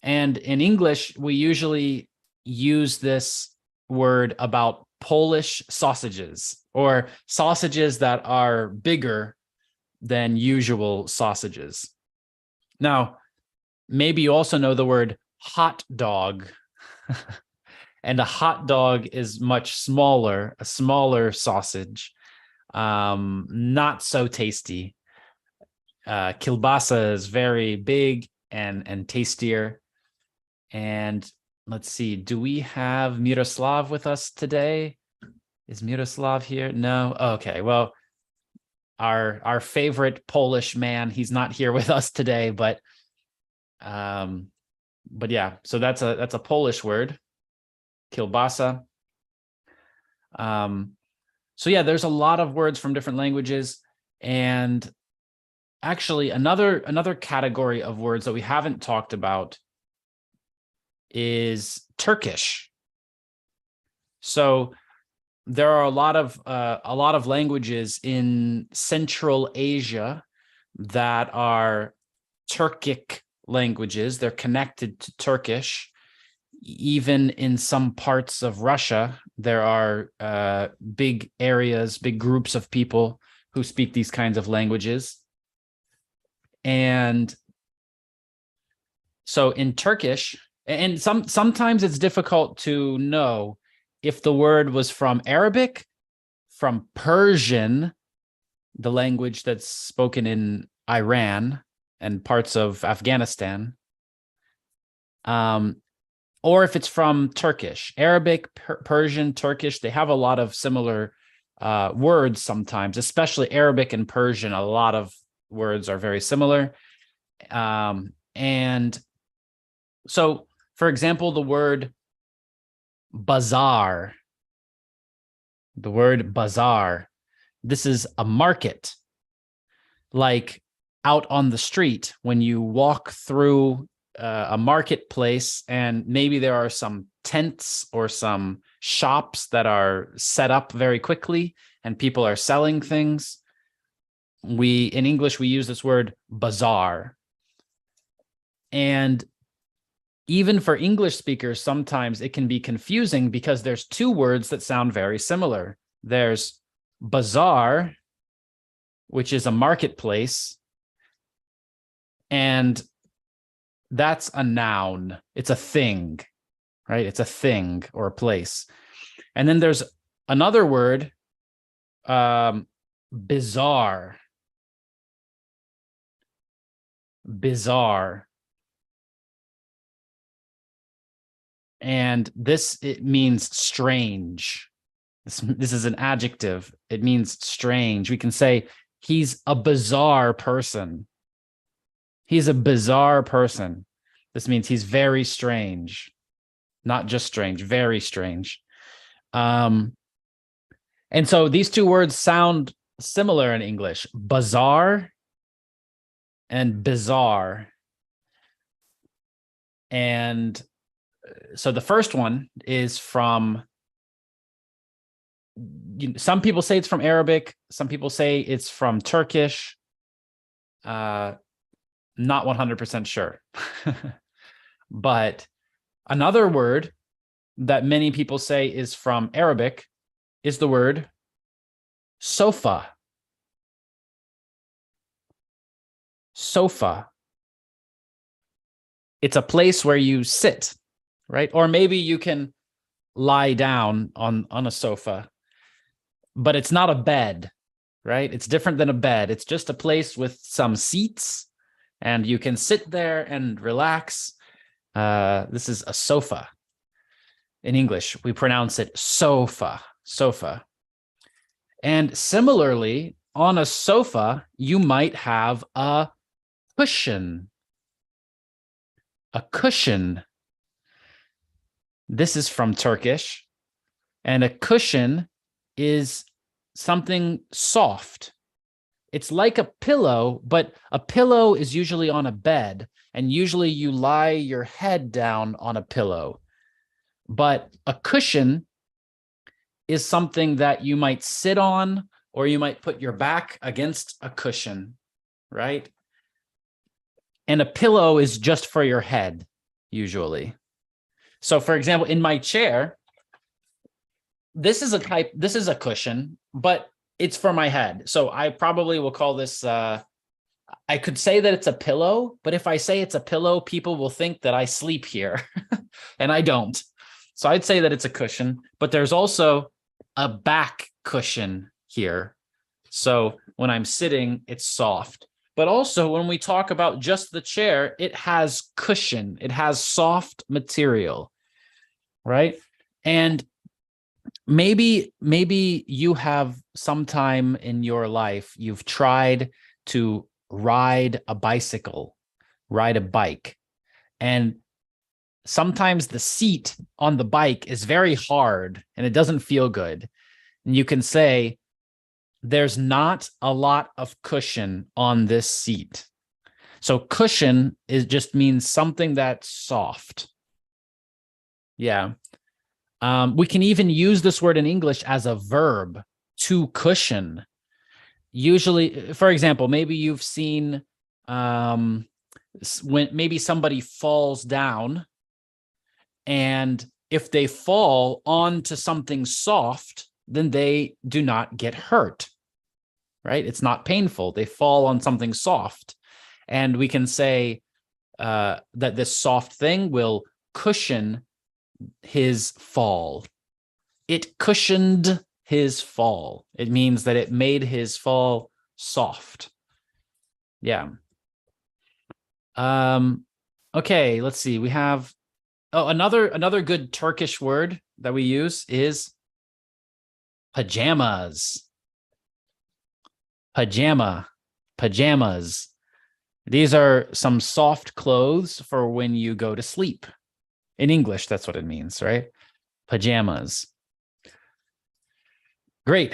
And in English, we usually use this word about Polish sausages, or sausages that are bigger than usual sausages. Now, maybe you also know the word hot dog. And a hot dog is much smaller, a smaller sausage, not so tasty. Kielbasa is very big and tastier. And let's see, do we have Miroslav with us today? Is Miroslav here? No? Okay, well, our favorite Polish man, he's not here with us today, but yeah, so that's a Polish word, kielbasa. So yeah, there's a lot of words from different languages, and actually another category of words that we haven't talked about is Turkish. So there are a lot of languages in Central Asia that are Turkic languages. They're connected to Turkish. Even in some parts of Russia, there are big areas, big groups of people who speak these kinds of languages. And so in Turkish, and sometimes it's difficult to know if the word was from Arabic, from Persian, the language that's spoken in Iran and parts of Afghanistan, or if it's from Turkish. Arabic, Persian, Turkish, they have a lot of similar words sometimes, especially Arabic and Persian. A lot of words are very similar. And so, for example, the word bazaar, this is a market, like out on the street when you walk through a marketplace, and maybe there are some tents or some shops that are set up very quickly and people are selling things. In English, we use this word bazaar. And even for English speakers, sometimes it can be confusing because there's two words that sound very similar. There's bazaar, which is a marketplace, and that's a noun. It's a thing, right? It's a thing or a place. And then there's another word, bizarre. And it means strange. This is an adjective. It means strange. We can say he's a bizarre person. He's a bizarre person. This means he's very strange. Not just strange, very strange. And so these two words sound similar in English, bazaar and bizarre. And so the first one is from, some people say it's from Arabic, some people say it's from Turkish. Not 100% sure. But another word that many people say is from Arabic is the word sofa. Sofa. It's a place where you sit, right? Or maybe you can lie down on a sofa, but it's not a bed, right? It's different than a bed. It's just a place with some seats, and you can sit there and relax. This is a sofa. In English, we pronounce it sofa, sofa. And similarly, on a sofa, you might have a cushion. A cushion. This is from Turkish. And a cushion is something soft. It's like a pillow, but a pillow is usually on a bed, and usually you lie your head down on a pillow. But a cushion is something that you might sit on, or you might put your back against a cushion, right? And a pillow is just for your head, usually. So for example, in my chair, this is a cushion, but it's for my head. So I probably will call this, I could say that it's a pillow, but if I say it's a pillow, people will think that I sleep here and I don't. So I'd say that it's a cushion, but there's also a back cushion here. So when I'm sitting, it's soft. But also when we talk about just the chair, it has cushion, it has soft material, right? And maybe you have sometime in your life, you've tried to ride a bicycle, ride a bike. And sometimes the seat on the bike is very hard and it doesn't feel good. And you can say, there's not a lot of cushion on this seat. So cushion just means something that's soft. Yeah. We can even use this word in English as a verb, to cushion. Usually, for example, maybe you've seen when maybe somebody falls down, and if they fall onto something soft, then they do not get hurt, right? It's not painful. They fall on something soft. And we can say that this soft thing will cushion his fall. It cushioned his fall. It means that it made his fall soft. Yeah. Okay, let's see. We have another good Turkish word that we use is pajamas. Pajamas. These are some soft clothes for when you go to sleep. In English, that's what it means, right? Pajamas. Great.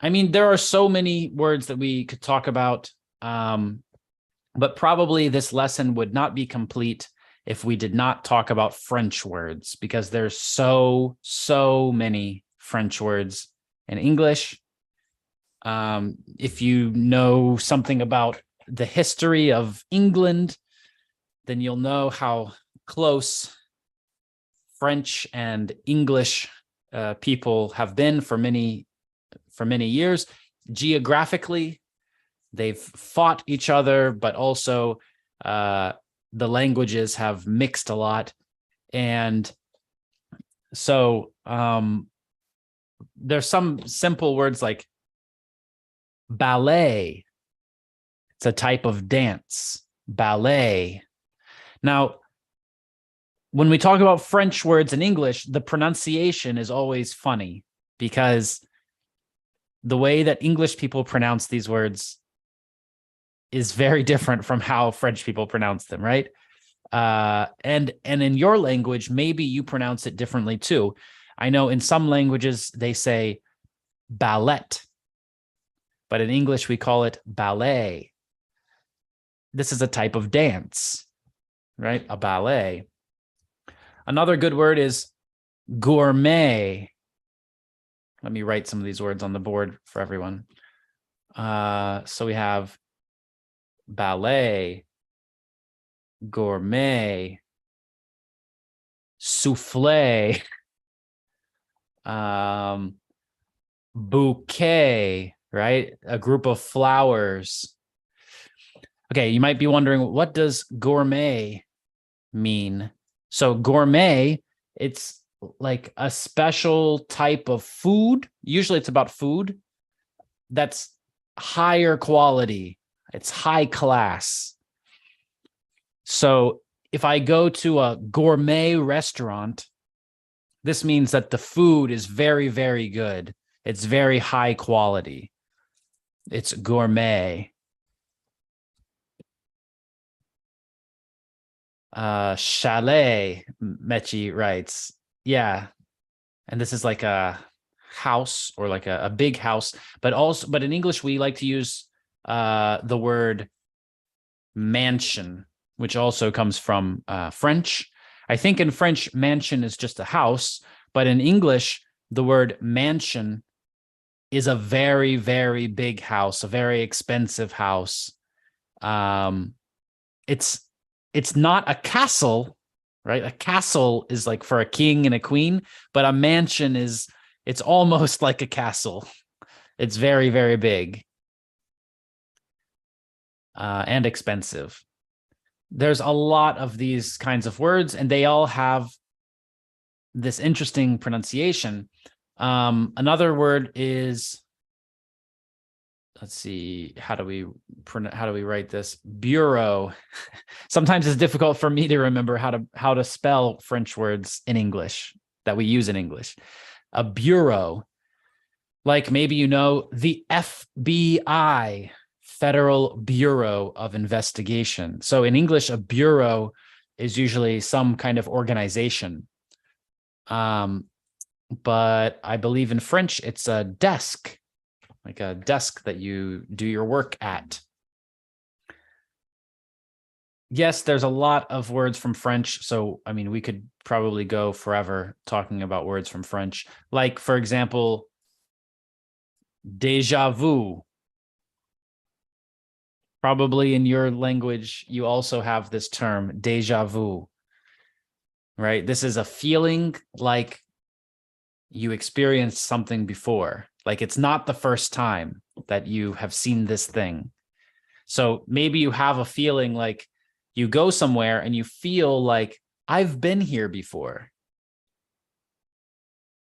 I mean, there are so many words that we could talk about, but probably this lesson would not be complete if we did not talk about French words, because there's so many French words in English. If you know something about the history of England, then you'll know how close French and English people have been for many years. Geographically, they've fought each other, but also the languages have mixed a lot. And so there's some simple words like ballet. It's a type of dance, ballet. Now, when we talk about French words in English, the pronunciation is always funny because the way that English people pronounce these words is very different from how French people pronounce them, right? And in your language, maybe you pronounce it differently too. I know in some languages they say ballet, but in English we call it ballet. This is a type of dance, right? A ballet. Another good word is gourmet. Let me write some of these words on the board for everyone. So we have ballet, gourmet, souffle, bouquet, right? A group of flowers. Okay, you might be wondering, what does gourmet mean? So gourmet, it's like a special type of food. Usually it's about food that's higher quality. It's high class. So if I go to a gourmet restaurant, this means that the food is very, very good. It's very high quality. It's gourmet. Chalet, Mechi writes. Yeah. And this is like a house or like a big house, but in English, we like to use the word mansion, which also comes from French. I think in French, mansion is just a house, but in English, the word mansion is a very, very big house, a very expensive house. It's not a castle, right? A castle is like for a king and a queen, but a mansion is It's almost like a castle. It's very, very big and expensive. There's a lot of these kinds of words, and they all have this interesting pronunciation. Another word is, let's see, how do we write this? Bureau. Sometimes it's difficult for me to remember how to spell French words in English that we use in English. A bureau, like maybe you know the FBI, Federal Bureau of Investigation. So in English, a bureau is usually some kind of organization. But I believe in French, it's a desk, like a desk that you do your work at. Yes, there's a lot of words from French. So, I mean, we could probably go forever talking about words from French. Like, for example, déjà vu. Probably in your language, you also have this term, déjà vu, right? This is a feeling like you experienced something before. Like it's not the first time that you have seen this thing. So maybe you have a feeling like you go somewhere and you feel like I've been here before,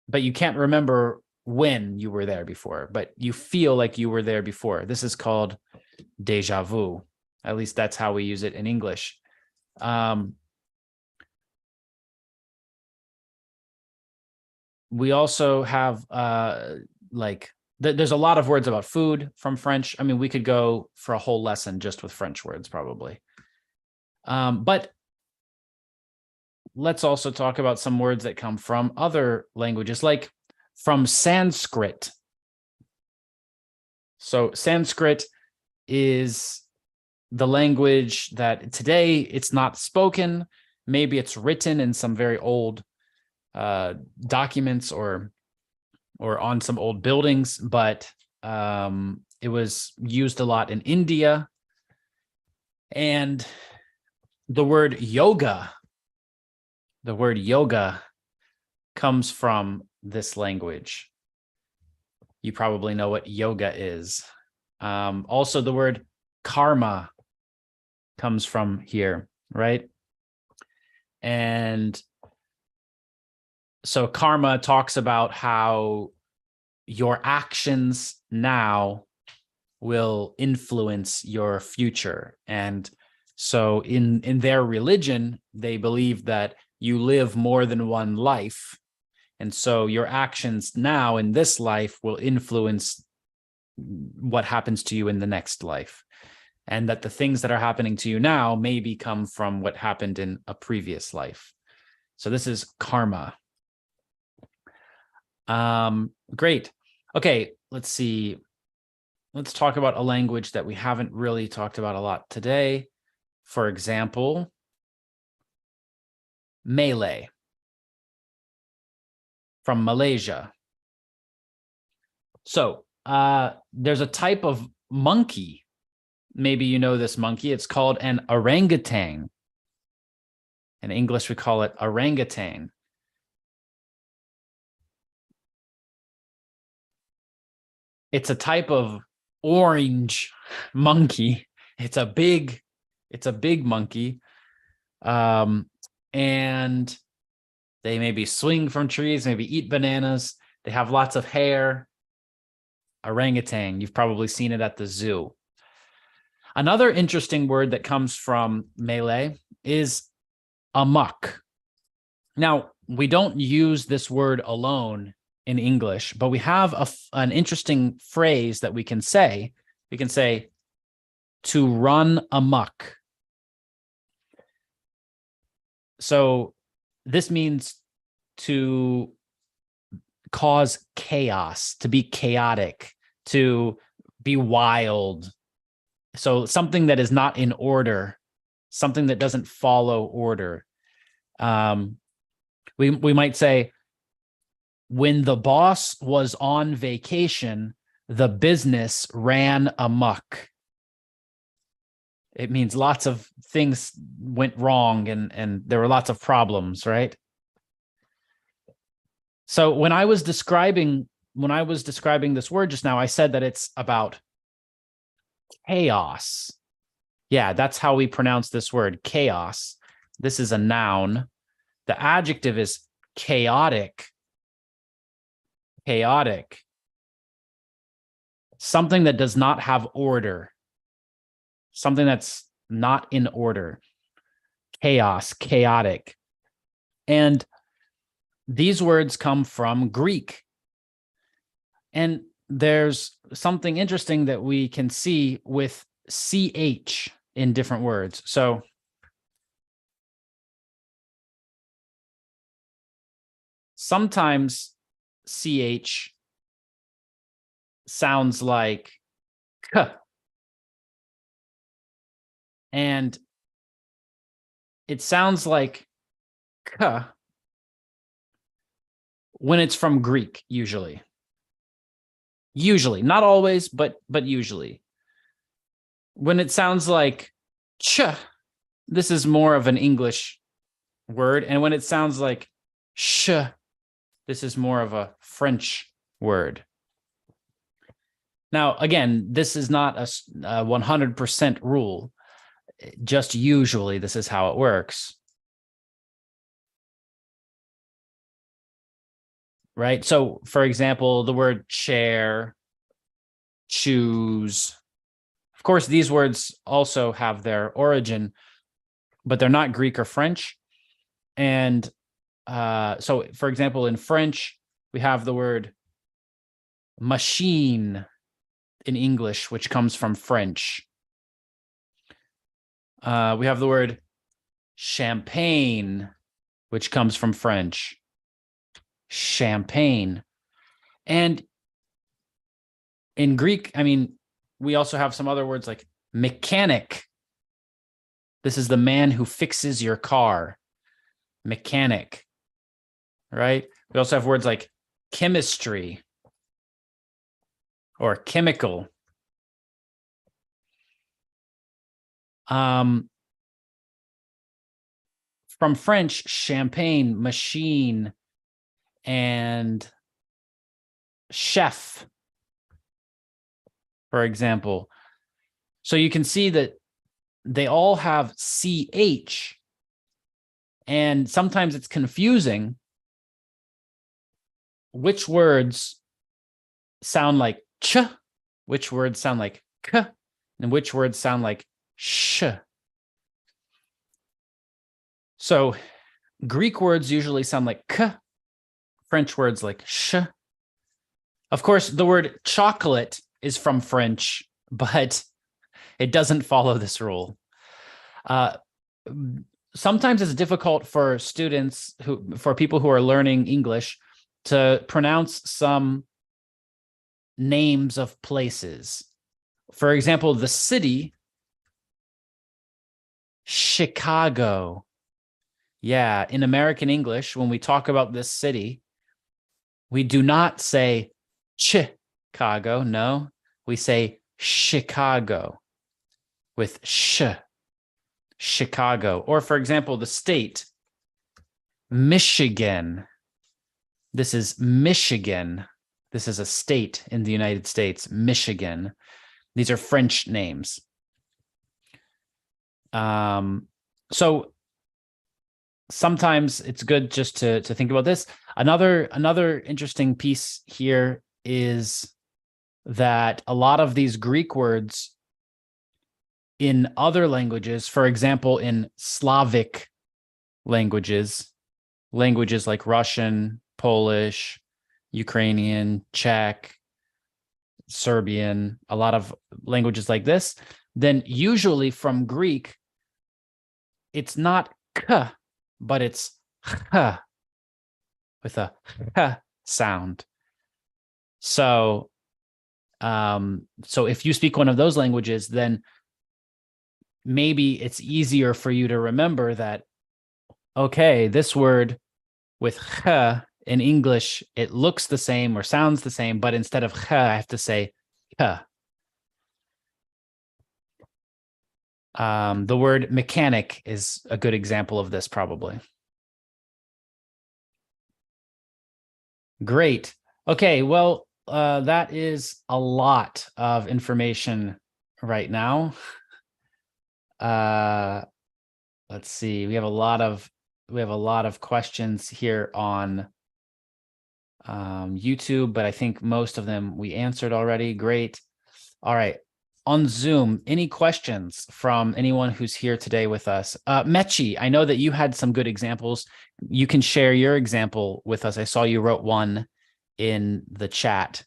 but you can't remember when you were there before, but you feel like you were there before. This is called déjà vu. At least that's how we use it in English. We also have there's a lot of words about food from French. I mean, we could go for a whole lesson just with French words probably. But let's also talk about some words that come from other languages, like from Sanskrit. So Sanskrit is the language that today it's not spoken. Maybe it's written in some very old documents or on some old buildings, but it was used a lot in India. And the word yoga comes from this language. You probably know what yoga is. Also, the word karma comes from here, right? And so karma talks about how your actions now will influence your future. And so in their religion, they believe that you live more than one life. And so your actions now in this life will influence what happens to you in the next life. And that the things that are happening to you now maybe come from what happened in a previous life. So this is karma. Great. Okay, let's see. Let's talk about a language that we haven't really talked about a lot today. For example, Malay from Malaysia. So there's a type of monkey. Maybe you know this monkey. It's called an orangutan. In English, we call it orangutan. It's a type of orange monkey. It's a big monkey. And they maybe swing from trees, maybe eat bananas. They have lots of hair. Orangutan, you've probably seen it at the zoo. Another interesting word that comes from Malay is amok. Now, we don't use this word alone in English, but we have an interesting phrase that we can say. We can say to run amok. So this means to cause chaos, to be chaotic, to be wild. So something that is not in order, something that doesn't follow order. We might say, when the boss was on vacation, the business ran amok. It means lots of things went wrong and there were lots of problems, right? So when I was describing this word just now, I said that it's about chaos. Yeah, that's how we pronounce this word, chaos. This is a noun. The adjective is chaotic. Chaotic. Something that does not have order. Something that's not in order. Chaos, chaotic. And these words come from Greek. And there's something interesting that we can see with CH in different words. So sometimes CH sounds like K. And it sounds like K when it's from Greek, usually. Usually, not always, but usually. When it sounds like ch, this is more of an English word. And when it sounds like sh, this is more of a French word. Now, again, this is not a 100% rule. Just usually, this is how it works. Right? So, for example, the word chair, choose. Of course, these words also have their origin, but they're not Greek or French. And so, for example, in French, we have the word machine in English, which comes from French. We have the word champagne, which comes from French. Champagne. And in Greek, I mean, we also have some other words like mechanic. This is the man who fixes your car. Mechanic. Right? We also have words like chemistry or chemical. From French, champagne, machine, and chef, for example. So you can see that they all have CH, and sometimes it's confusing which words sound like ch, which words sound like k, and which words sound like sh. So Greek words usually sound like k, French words like sh. Of course, the word chocolate is from French, but it doesn't follow this rule. Sometimes it's difficult for students, for people who are learning English, to pronounce some names of places. For example, the city, Chicago. Yeah, in American English, when we talk about this city, we do not say Chicago. No, we say Chicago with sh. Chicago. Or for example, the state, Michigan. This is Michigan. This is a state in the United States, Michigan. These are French names. So sometimes it's good just to think about this. Another interesting piece here is that a lot of these Greek words in other languages, for example, in Slavic languages like Russian, Polish, Ukrainian, Czech, Serbian, a lot of languages like this, then usually from Greek, it's not k, but it's h, with a h sound. So if you speak one of those languages, then maybe it's easier for you to remember that, okay, this word with h in English, it looks the same or sounds the same, but instead of h, I have to say k. The word mechanic is a good example of this, probably. Great. Okay, well, that is a lot of information right now. Let's see. We have a lot of questions here on YouTube, but I think most of them we answered already. Great. All right. On Zoom, any questions from anyone who's here today with us? Mechi, I know that you had some good examples. You can share your example with us. I saw you wrote one in the chat.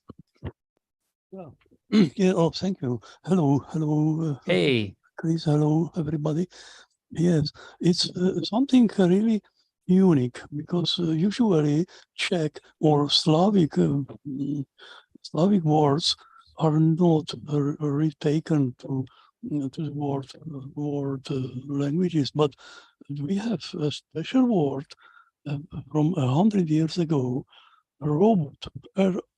Yeah. Yeah. Oh, thank you. Hello. Hello. Hey. Chris. Hello, everybody. Yes, it's something really unique because usually Czech or Slavic words are not retaken to the word languages, but we have a special word from 100 years ago, robot, R-O-B-E-T,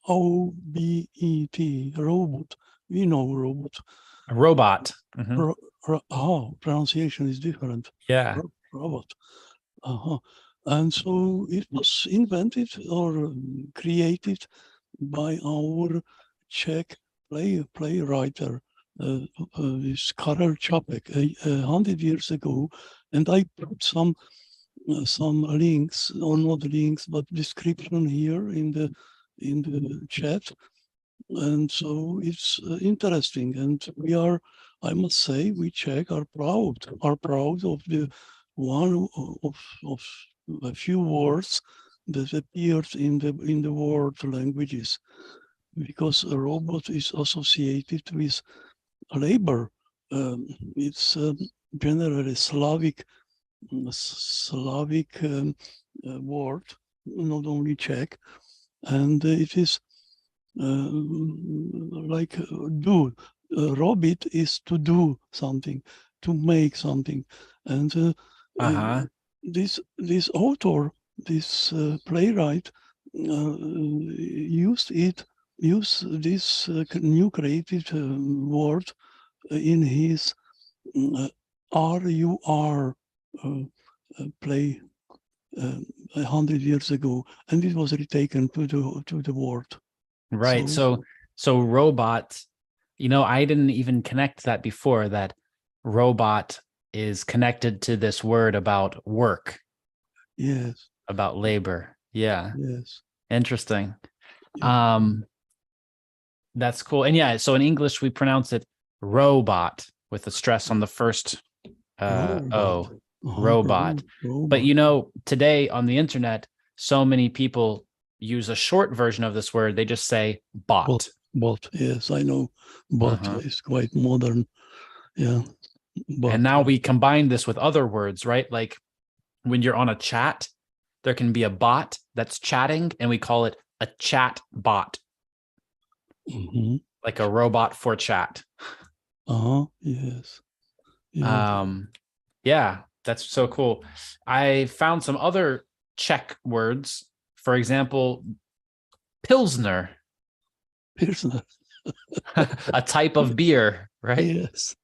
robot. We know robot. A robot. Pronunciation is different. Yeah. Robot. And so it was invented or created by our Czech playwriter, this Karel Čapek, 100 years ago. And I put some links, or not links, but description here in the chat. And so it's interesting, and we are, I must say, we Czech are proud of the one of a few words that appeared in the world languages, because a robot is associated with labor. It's generally Slavic word, not only Czech, and it is like do. Robot is to do something, to make something, and this author, this playwright, used this new created word in his RUR play 100 years ago, and it was retaken to the word. Right. So robot, I didn't even connect that before, that robot is connected to this word about work. Yes. About labor. Yeah. Yes. Interesting. That's cool. And yeah, so in English we pronounce it robot with a stress on the first O. Robot. But today on the internet, so many people use a short version of this word. They just say bot. Bot, yes, I know. Bot is quite modern. Yeah. Bot. And now we combine this with other words, right? Like when you're on a chat, there can be a bot that's chatting, and we call it a chat bot. Like a robot for chat. Yes. Yeah, that's so cool. I found some other Czech words. For example, Pilsner. Pilsner. A type of beer, right? Yes.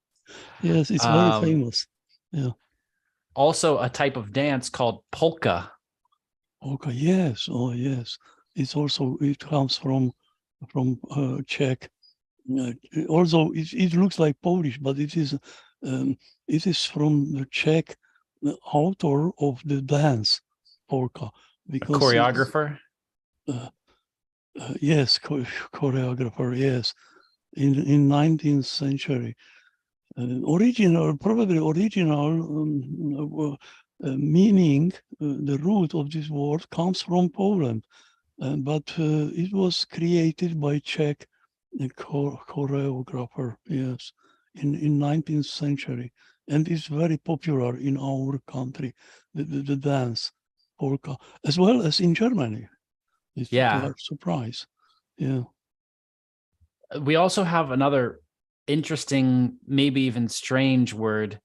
Yes, it's very famous. Yeah. Also a type of dance called polka. Polka, yes. Oh, yes. It comes from Czech. Also, it looks like Polish, but it is from the Czech author of the dance polka. Because a choreographer? Yes, choreographer, yes. In 19th century. Probably original meaning, the root of this word comes from Poland. But it was created by Czech choreographer, yes, in 19th century. And it's very popular in our country, the dance polka, as well as in Germany. It's to our surprise. Yeah. We also have another interesting, maybe even strange word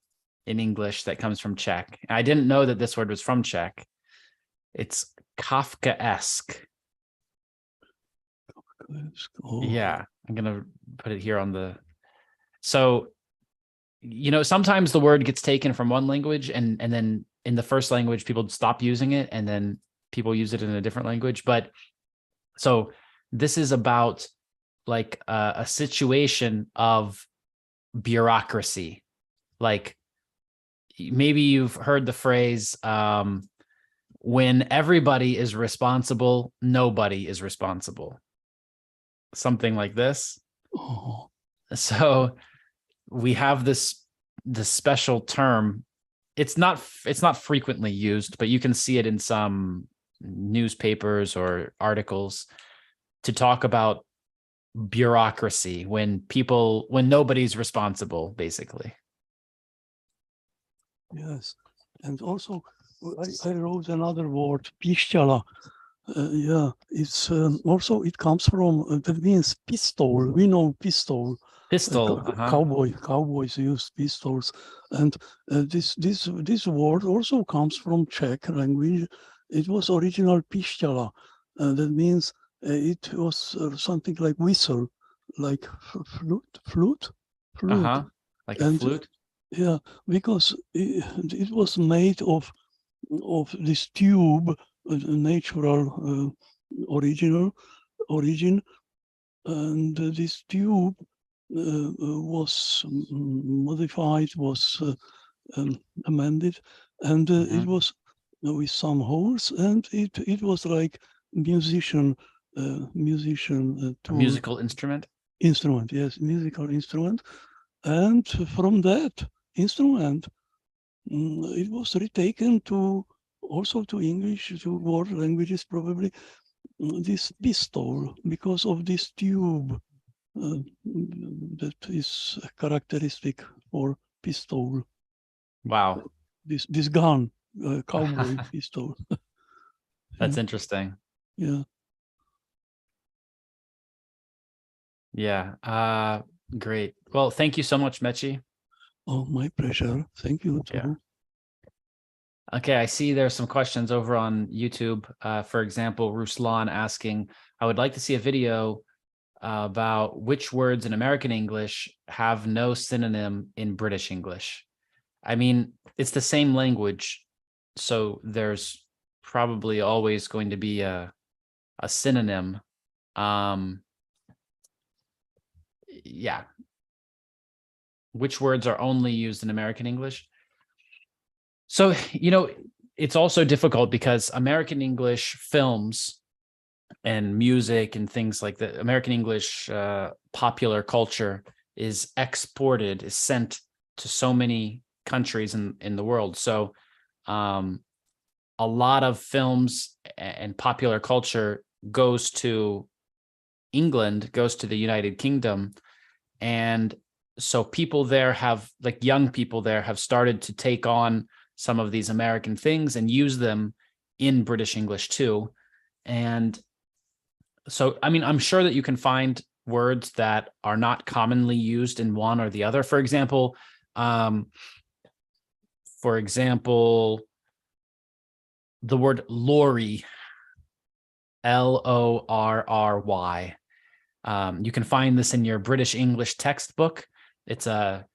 in English that comes from Czech. I didn't know that this word was from Czech. It's Kafkaesque. Yeah, I'm going to put it here on the... So, sometimes the word gets taken from one language and then in the first language, people stop using it, and then people use it in a different language. But So this is about like a situation of bureaucracy. Like maybe you've heard the phrase, when everybody is responsible, nobody is responsible. Something like this. Oh. So we have this special term. It's not frequently used, but you can see it in some newspapers or articles to talk about bureaucracy when nobody's responsible, basically. Yes, and also I wrote another word, piszczela. Yeah, it's also it comes from that means pistol. We know pistol. Pistol. Cowboys use pistols, and this word also comes from Czech language. It was original piszczela. That means it was something like whistle, like flute. Like a flute. Yeah, because it was made of this tube, natural origin, and this tube was modified, was amended, and it was with some holes, and it was like musical instrument. Yes, musical instrument, and from that instrument, it was retaken to English, to world languages probably, this pistol, because of this tube that is characteristic for pistol. Wow. This gun, cowboy pistol. That's interesting. Yeah. Yeah. Great. Well, thank you so much, Mechi. Oh, my pleasure. Thank you too. Yeah. Okay, I see there's some questions over on YouTube. For example, Ruslan asking, I would like to see a video about which words in American English have no synonym in British English. I mean, it's the same language, so there's probably always going to be a synonym. Yeah. Which words are only used in American English? So, it's also difficult because American English films and music and things like that, American English popular culture is sent to so many countries in the world. So a lot of films and popular culture goes to England, goes to the United Kingdom. And so people there young people there have started to take on some of these American things and use them in British English too. And so, I mean, I'm sure that you can find words that are not commonly used in one or the other. For example, the word lorry, Lorry. You can find this in your British English textbook. It's a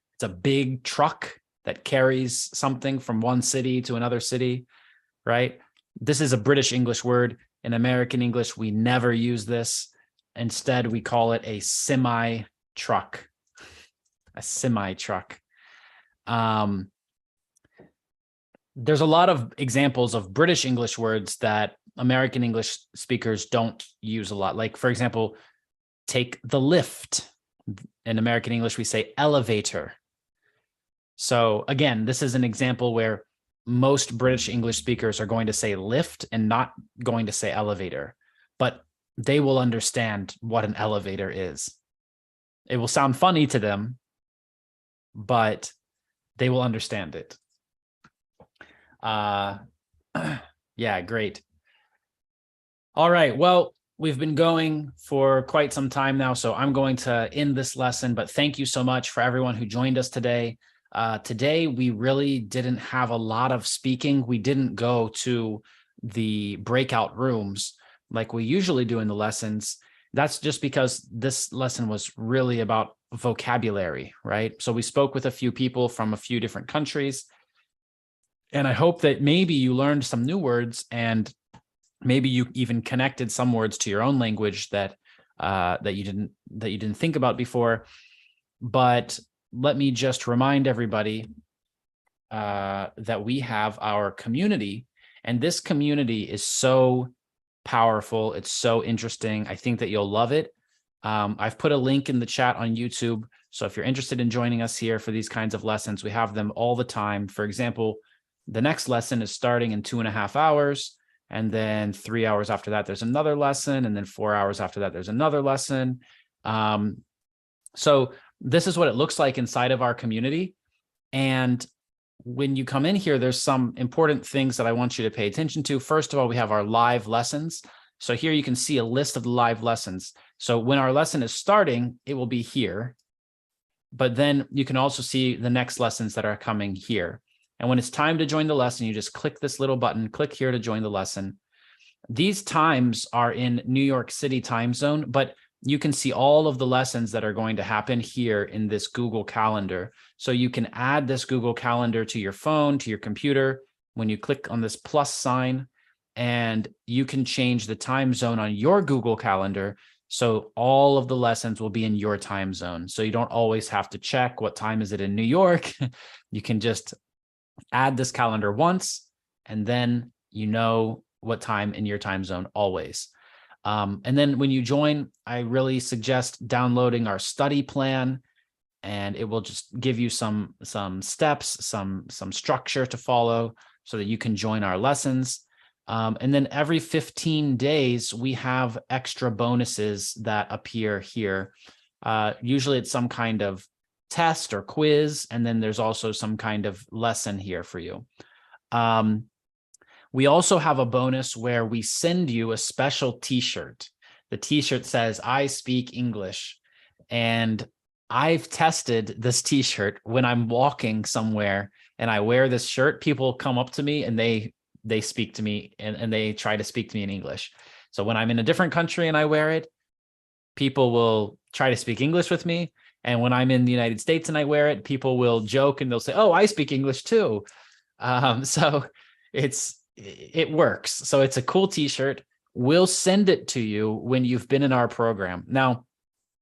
big truck that carries something from one city to another city, right? This is a British English word. In American English, we never use this. Instead, we call it a semi-truck. A semi-truck. There's a lot of examples of British English words that American English speakers don't use a lot. Like, for example, take the lift. In American English, we say elevator. So again, this is an example where most British English speakers are going to say lift and not going to say elevator, but they will understand what an elevator is. It will sound funny to them, but they will understand it. Yeah, great. All right, well, we've been going for quite some time now, so I'm going to end this lesson, but thank you so much for everyone who joined us today. Today, we really didn't have a lot of speaking. We didn't go to the breakout rooms like we usually do in the lessons. That's just because this lesson was really about vocabulary, right? So we spoke with a few people from a few different countries, and I hope that maybe you learned some new words and maybe you even connected some words to your own language that you didn't think about before. But let me just remind everybody that we have our community, and this community is so powerful. It's so interesting. I think that you'll love it. I've put a link in the chat on YouTube. So if you're interested in joining us here for these kinds of lessons, we have them all the time. For example, the next lesson is starting in 2.5 hours. And then 3 hours after that, there's another lesson. And then 4 hours after that, there's another lesson. So this is what it looks like inside of our community. And when you come in here, there's some important things that I want you to pay attention to. First of all, we have our live lessons. So here you can see a list of the live lessons. So when our lesson is starting, it will be here. But then you can also see the next lessons that are coming here. And when it's time to join the lesson, you just click this little button, click here to join the lesson. These times are in New York City time zone, but you can see all of the lessons that are going to happen here in this Google Calendar. So you can add this Google Calendar to your phone, to your computer, when you click on this plus sign, and you can change the time zone on your Google Calendar. So all of the lessons will be in your time zone. So you don't always have to check what time is it in New York. You can just add this calendar once, and then you know what time in your time zone always. And then when you join, I really suggest downloading our study plan, and it will just give you some steps, some structure to follow so that you can join our lessons. And then every 15 days, we have extra bonuses that appear here. Usually it's some kind of test or quiz, and then there's also some kind of lesson here for you. We also have a bonus where we send you a special t-shirt. The t-shirt says, "I speak English." And I've tested this t-shirt when I'm walking somewhere and I wear this shirt. People come up to me and they speak to me and they try to speak to me in English. So when I'm in a different country and I wear it, people will try to speak English with me. And when I'm in the United States and I wear it, people will joke and they'll say, "Oh, I speak English too." So it works. So it's a cool t-shirt. We'll send it to you when you've been in our program. Now,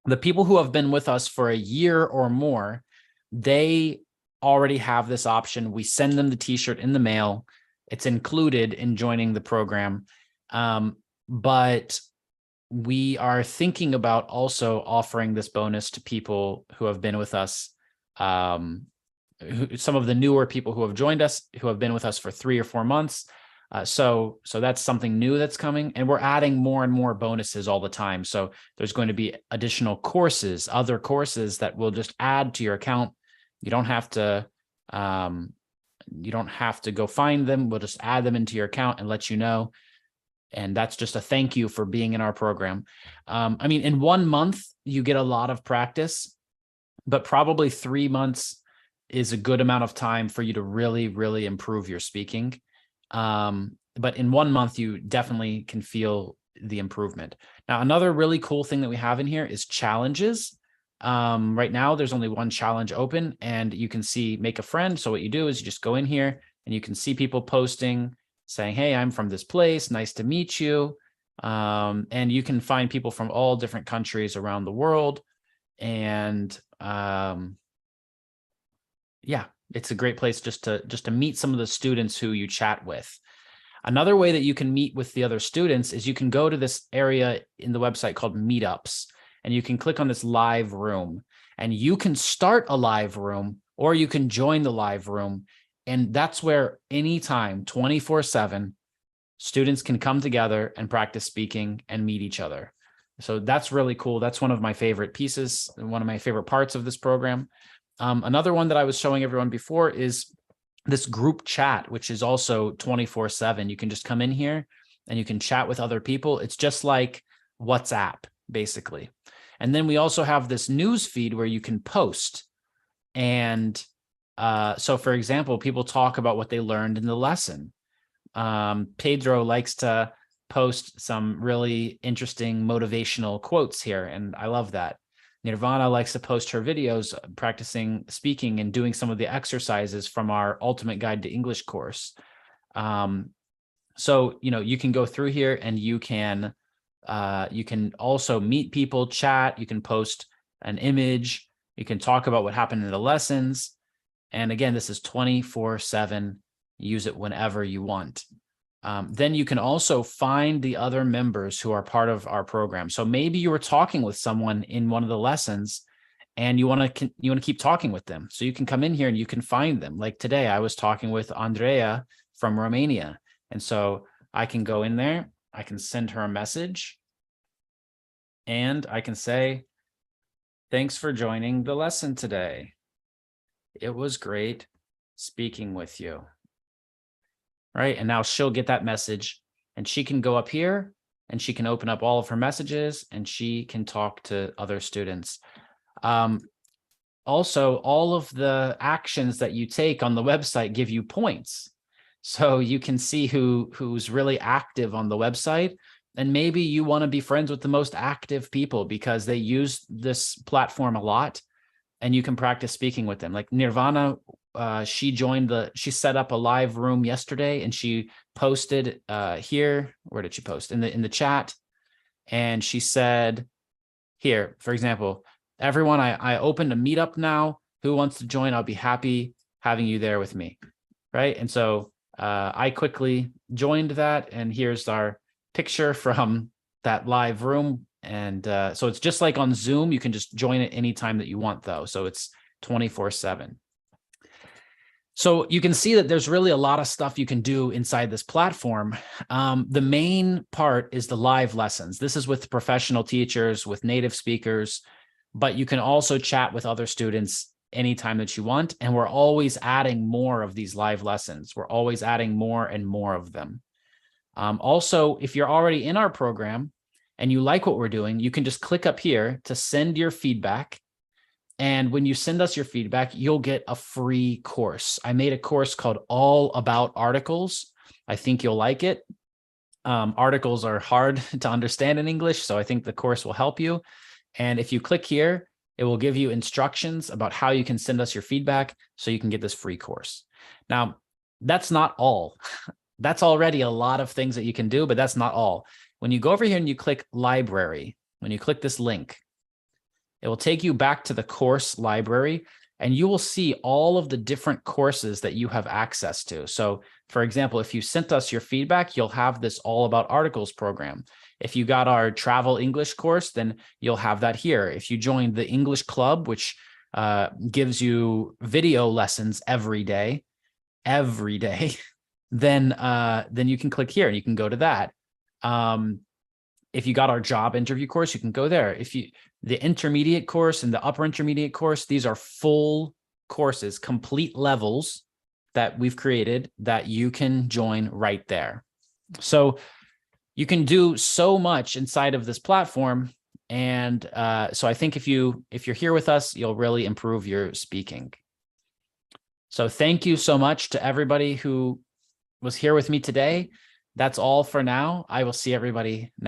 the people who have been with us for a year or more, they already have this option. We send them the t-shirt in the mail. It's included in joining the program. But we are thinking about also offering this bonus to people who have been with us. Some of the newer people who have joined us, who have been with us for 3 or 4 months. So that's something new that's coming, and we're adding more and more bonuses all the time. So there's going to be additional courses, other courses that we'll just add to your account. You don't have to go find them. We'll just add them into your account and let you know. And that's just a thank you for being in our program. I mean, in 1 month, you get a lot of practice, but probably 3 months is a good amount of time for you to really, really improve your speaking. But in 1 month, you definitely can feel the improvement. Now, another really cool thing that we have in here is challenges. Right now, there's only one challenge open, and you can see make a friend. So what you do is you just go in here and you can see people posting saying, "Hey, I'm from this place. Nice to meet you." And you can find people from all different countries around the world. And yeah, it's a great place just to meet some of the students who you chat with. Another way that you can meet with the other students is you can go to this area in the website called Meetups, and you can click on this live room, and you can start a live room or you can join the live room. And that's where anytime, 24/7, students can come together and practice speaking and meet each other. So that's really cool. That's one of my favorite pieces, one of my favorite parts of this program. Another one that I was showing everyone before is this group chat, which is also 24/7. You can just come in here and you can chat with other people. It's just like WhatsApp, basically. And then we also have this news feed where you can post. And so, for example, people talk about what they learned in the lesson. Pedro likes to post some really interesting motivational quotes here, and I love that. Nirvana likes to post her videos practicing speaking and doing some of the exercises from our Ultimate Guide to English course. So, you can go through here and you can also meet people, chat, you can post an image, you can talk about what happened in the lessons. And again, this is 24/7. Use it whenever you want. Then you can also find the other members who are part of our program. So maybe you were talking with someone in one of the lessons and you want to keep talking with them. So you can come in here and you can find them. Like today, I was talking with Andrea from Romania. And so I can go in there, I can send her a message, and I can say, thanks for joining the lesson today. It was great speaking with you. Right? And now she'll get that message and she can go up here and she can open up all of her messages and she can talk to other students. Also, all of the actions that you take on the website give you points. So you can see who's really active on the website. And maybe you want to be friends with the most active people because they use this platform a lot and you can practice speaking with them. Like Nirvana, she set up a live room yesterday and she posted here. Where did she post? In the chat. And she said here, for example, everyone, I opened a meetup now. Who wants to join? I'll be happy having you there with me. Right. And so I quickly joined that. And here's our picture from that live room. And so it's just like on Zoom. You can just join it anytime that you want, though. So it's 24/7. So you can see that there's really a lot of stuff you can do inside this platform. The main part is the live lessons. This is with professional teachers, with native speakers, but you can also chat with other students anytime that you want. And we're always adding more of these live lessons. We're always adding more and more of them. Also, if you're already in our program and you like what we're doing, you can just click up here to send your feedback. And when you send us your feedback, you'll get a free course. I made a course called All About Articles. I think you'll like it. Articles are hard to understand in English, so I think the course will help you. And if you click here, it will give you instructions about how you can send us your feedback so you can get this free course. Now, that's not all. That's already a lot of things that you can do, but that's not all. When you go over here and you click library, when you click this link, it will take you back to the course library and you will see all of the different courses that you have access to. So for example, if you sent us your feedback, you'll have this All About Articles program. If you got our travel English course, then you'll have that here. If you joined the English Club, which gives you video lessons every day, then you can click here and you can go to that. If you got our job interview course, you can go there. The intermediate course and the upper intermediate course, these are full courses, complete levels that we've created that you can join right there. So you can do so much inside of this platform. And so I think if you're here with us, you'll really improve your speaking. So thank you so much to everybody who was here with me today. That's all for now. I will see everybody next